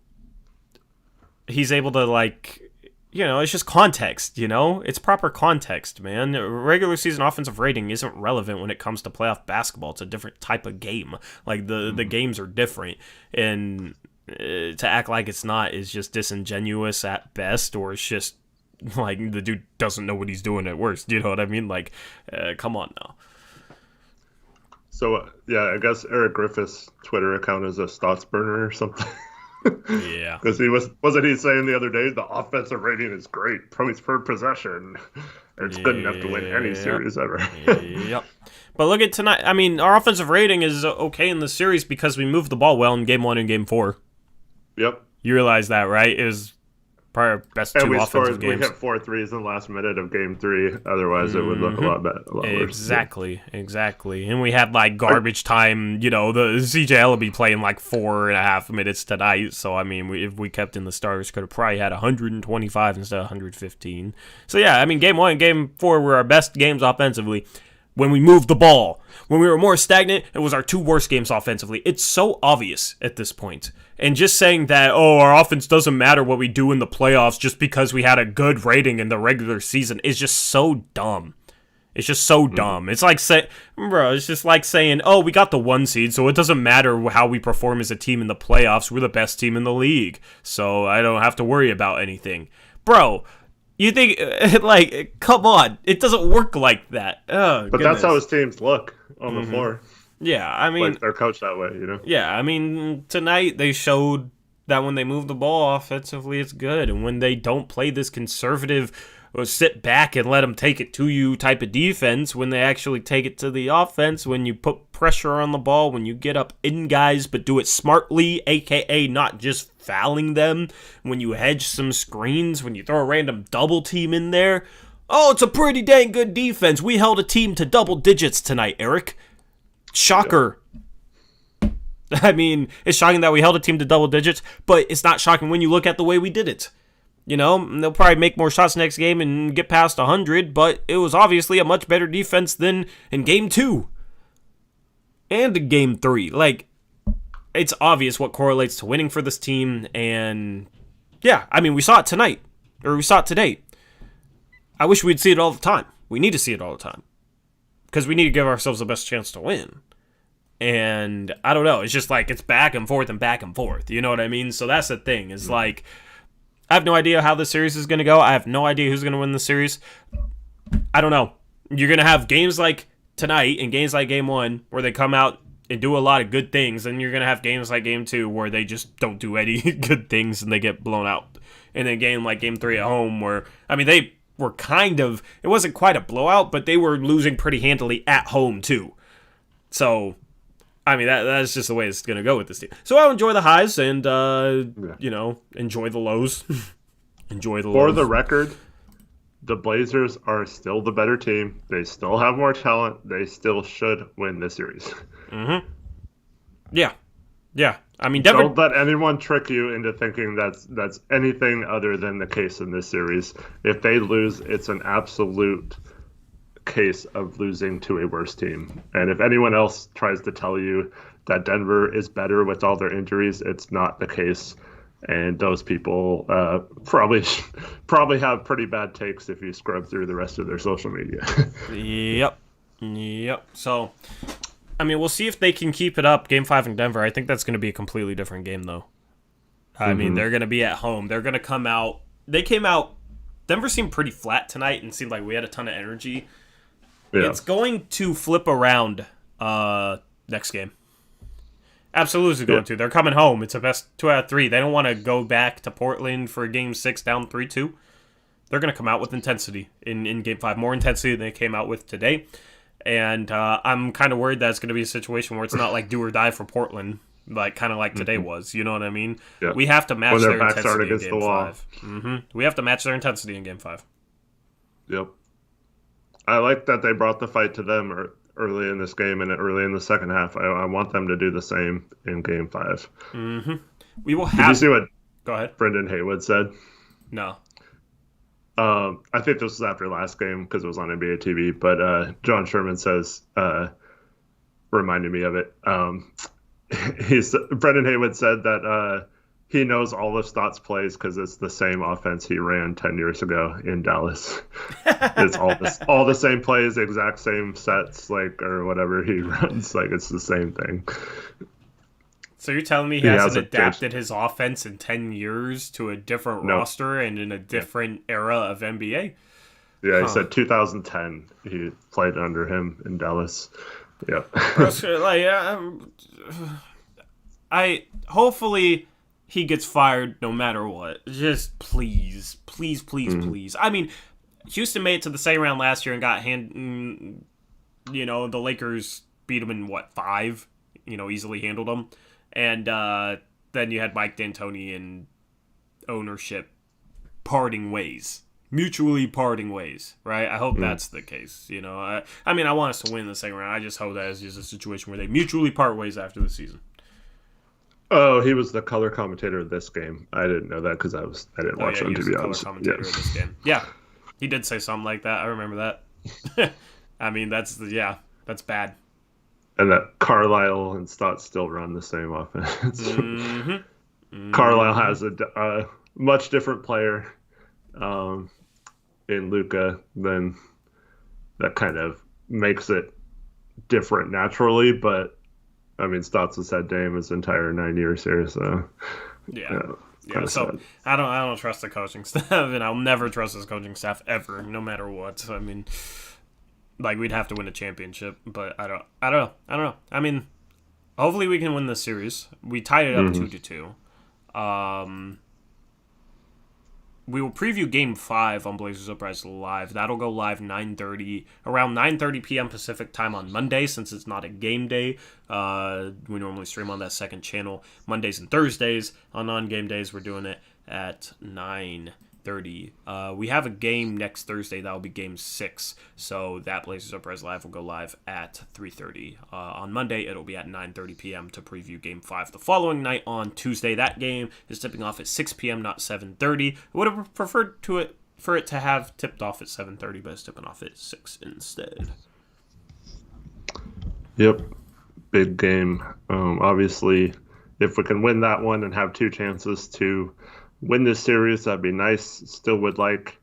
it's just context, It's proper context, man. Regular season offensive rating isn't relevant when it comes to playoff basketball. It's a different type of game. Like, the games are different. And to act like it's not is just disingenuous at best, or it's just like the dude doesn't know what he's doing at worst. You know what I mean? Like, come on now. So, I guess Eric Griffith's Twitter account is a stats burner or something. Yeah. Because wasn't he saying the other day the offensive rating is great, points per possession. It's good enough to win any series ever. Yep. But look at tonight. I mean, our offensive rating is okay in the series because we moved the ball well in Game 1 and Game 4. Yep. You realize that, right? It was probably our best two offensive games. We hit 4 threes in the last minute of Game 3. Otherwise, it would look a lot worse. Exactly. And we had, garbage time. The CJ Ellaby playing 4.5 minutes tonight. So, I mean, if we kept in the starters, could have probably had 125 instead of 115. So, yeah, I mean, Game 1 and Game 4 were our best games offensively when we moved the ball. When we were more stagnant, it was our 2 worst games offensively. It's so obvious at this point. And just saying that, our offense doesn't matter what we do in the playoffs just because we had a good rating in the regular season is just so dumb. It's just so dumb. It's like it's just like saying, "Oh, we got the 1 seed, so it doesn't matter how we perform as a team in the playoffs. We're the best team in the league, so I don't have to worry about anything." Bro, you think like, come on, it doesn't work like that. Oh, but that's how his teams look on the floor. Yeah, I mean, like they're coached that way, Yeah, I mean, tonight they showed that when they move the ball offensively, it's good, and when they don't play this conservative or sit back and let them take it to you type of defense, when they actually take it to the offense, when you put pressure on the ball, when you get up in guys but do it smartly, aka not just fouling them, when you hedge some screens, when you throw a random double team in there. Oh, it's a pretty dang good defense. We held a team to double digits tonight, Eric. Shocker. Yeah. I mean, it's shocking that we held a team to double digits, but it's not shocking when you look at the way we did it. They'll probably make more shots next game and get past 100, but it was obviously a much better defense than in Game 2 and in Game 3. Like, it's obvious what correlates to winning for this team, and yeah, I mean, we saw it tonight, or we saw it today. I wish we'd see it all the time. We need to see it all the time, because we need to give ourselves the best chance to win. And I don't know, it's just like it's back and forth and back and forth. You know what I mean? So that's the thing. Is like, I have no idea how this series is going to go. I have no idea who's going to win the series. I don't know. You're going to have games like tonight and games like Game 1 where they come out and do a lot of good things, and you're going to have games like Game 2 where they just don't do any good things and they get blown out. And then game like Game 3 at home where, I mean, they were kind of, it wasn't quite a blowout, but they were losing pretty handily at home too. So, I mean, that's just the way it's going to go with this team. So I'll enjoy the highs and, enjoy the lows. Enjoy the lows. For the record, the Blazers are still the better team. They still have more talent. They still should win this series. Mm-hmm. Yeah. Yeah. I mean, Denver... Don't let anyone trick you into thinking that's anything other than the case in this series. If they lose, it's an absolute case of losing to a worse team. And if anyone else tries to tell you that Denver is better with all their injuries, it's not the case. And those people probably have pretty bad takes if you scrub through the rest of their social media. Yep. So, I mean, we'll see if they can keep it up. Game 5 in Denver, I think that's going to be a completely different game, though. I mean, they're going to be at home. They're going to come out. Denver seemed pretty flat tonight and seemed like we had a ton of energy. Yeah. It's going to flip around next game. Absolutely going to. They're coming home. It's a best 2 out of 3. They don't want to go back to Portland for Game 6 down 3-2. They're going to come out with intensity in Game 5. More intensity than they came out with today. And I'm kind of worried that it's going to be a situation where it's not like do or die for Portland, kind of like today was. You know what I mean? Yeah. We have to match their intensity in Game 5. We have to match their intensity in Game 5. Yep. I like that they brought the fight to them early in this game and early in the second half. I want them to do the same in Game 5. Mm-hmm. We will have... Did you see what Go ahead. Brendan Haywood said? No. I think this was after last game because it was on NBA TV, but John Sherman says, reminded me of it. Brendan Haywood said that he knows all of Stott's plays because it's the same offense he ran 10 years ago in Dallas. It's all the same plays, exact same sets, or whatever he runs. It's the same thing. So you're telling me he hasn't adapted his offense in 10 years to a different roster and in a different era of NBA? Yeah, he said 2010 he played under him in Dallas. Yeah. Hopefully he gets fired no matter what. Just please. I mean, Houston made it to the second round last year and got the Lakers beat them in 5? Easily handled them. And then you had Mike D'Antoni and ownership mutually parting ways, right? I hope that's the case. I mean, I want us to win the second round. I just hope that is just a situation where they mutually part ways after the season. Oh, he was the color commentator of this game. I didn't know that because I didn't watch him, to be honest. Color commentator of this game. Yeah, he did say something like that. I remember that. I mean, that's bad. And that Carlisle and Stott still run the same offense. Carlisle has a much different player in Luka than that kind of makes it different naturally. But I mean, Stotts has had Dame his entire 9 years here, so yeah. So I don't trust the coaching staff, and I'll never trust this coaching staff ever, no matter what. So, I mean, like, we'd have to win a championship, but I don't know. I mean, hopefully we can win this series. We tied it up 2-2. We will preview Game 5 on Blazers Uprise Live. That'll go live around 9:30 p.m. Pacific time on Monday, since it's not a game day. We normally stream on that second channel Mondays and Thursdays. On non-game days, we're doing it at 9:30. We have a game next Thursday. That'll be Game 6. So that Blazers Uprise Live will go live at 3:30. On Monday, it'll be at 9:30 p.m. to preview Game 5 the following night on Tuesday. That game is tipping off at 6 p.m., not 7:30. I would have preferred for it to have tipped off at 7:30, but it's tipping off at 6 instead. Yep. Big game. Obviously, if we can win that one and have 2 chances to win this series, that'd be nice. Still would like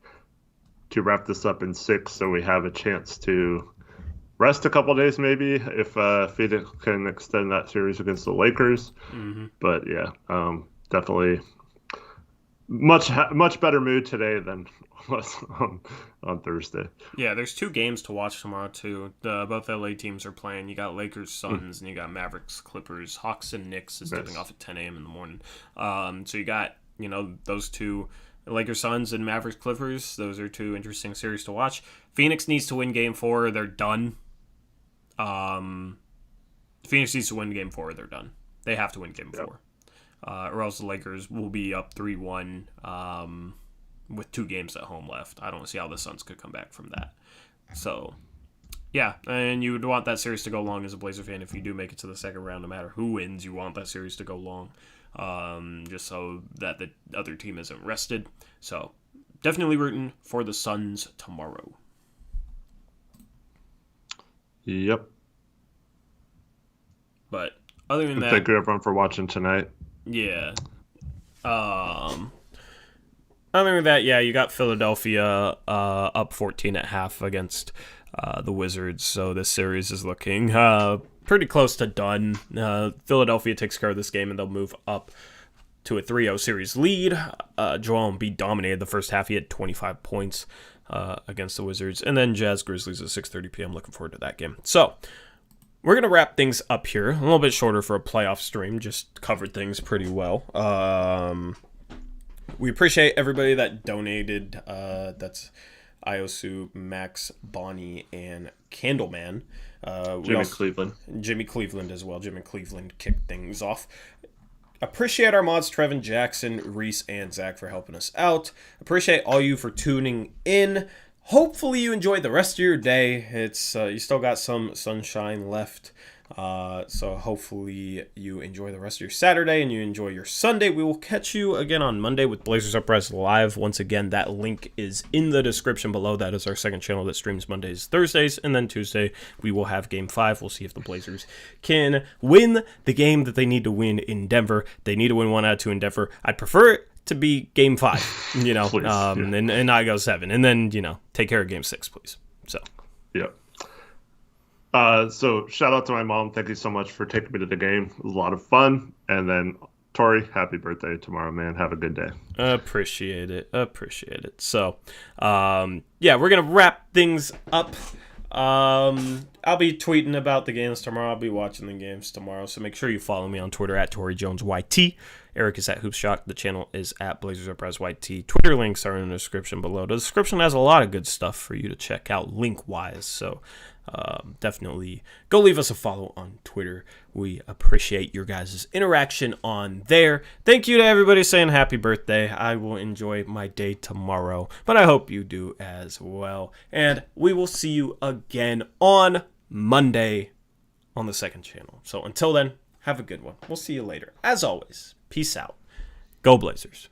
to wrap this up in 6 so we have a chance to rest a couple days maybe if Phoenix can extend that series against the Lakers. But yeah, definitely much better mood today than was on Thursday. Yeah, there's 2 games to watch tomorrow too. Both LA teams are playing. You got Lakers, Suns, and you got Mavericks, Clippers. Hawks and Knicks is tipping off at 10 a.m. in the morning. So you got, those 2, Lakers, Suns, and Mavericks, Clippers. Those are 2 interesting series to watch. Phoenix needs to win Game 4. They're done. Phoenix needs to win Game 4. They're done. They have to win Game 4. Or else the Lakers will be up 3-1 with 2 games at home left. I don't see how the Suns could come back from that. So, yeah, and you would want that series to go long as a Blazer fan if you do make it to the second round. No matter who wins, you want that series to go long. Just so that the other team isn't rested. So, definitely rooting for the Suns tomorrow. Yep. But other than that, thank you everyone for watching tonight. Yeah. Other than that, yeah, you got Philadelphia up 14 at half against the Wizards. So this series is looking pretty close to done. Philadelphia takes care of this game, and they'll move up to a 3-0 series lead. Joel Embiid dominated the first half. He had 25 points against the Wizards. And then Jazz Grizzlies at 6:30 p.m. Looking forward to that game. So we're going to wrap things up here. A little bit shorter for a playoff stream. Just covered things pretty well. We appreciate everybody that donated. That's Iosu, Max, Bonnie, and Candleman. Jimmy Cleveland as well. Jimmy Cleveland kicked things off. Appreciate our mods, Trevin Jackson, Reese, and Zach for helping us out. Appreciate all you for tuning in. Hopefully you enjoyed the rest of your day. It's you still got some sunshine left. So hopefully you enjoy the rest of your Saturday and you enjoy your Sunday. We will catch you again on Monday with Blazers Uprise Live. Once again, that link is in the description below. That is our second channel that streams Mondays, Thursdays, and then Tuesday we will have Game 5. We'll see if the Blazers can win the game that they need to win in Denver. They need to win 1 out of 2 in Denver. I'd prefer it to be Game 5, please, and I go 7. And then, take care of Game 6, please. So, yeah. So shout out to my mom. Thank you so much for taking me to the game. It was a lot of fun. And then Tori, happy birthday tomorrow, man. Have a good day. Appreciate it. So, yeah, we're going to wrap things up. I'll be tweeting about the games tomorrow. I'll be watching the games tomorrow. So make sure you follow me on Twitter at ToryJonesYT. Eric is at Hoopshock. The channel is at Blazers Uprise YT. Twitter links are in the description below. The description has a lot of good stuff for you to check out link-wise. So definitely go leave us a follow on Twitter. We appreciate your guys' interaction on there. Thank you to everybody saying happy birthday. I will enjoy my day tomorrow, but I hope you do as well. And we will see you again on Monday on the second channel. So until then, have a good one. We'll see you later. As always, peace out. Go Blazers.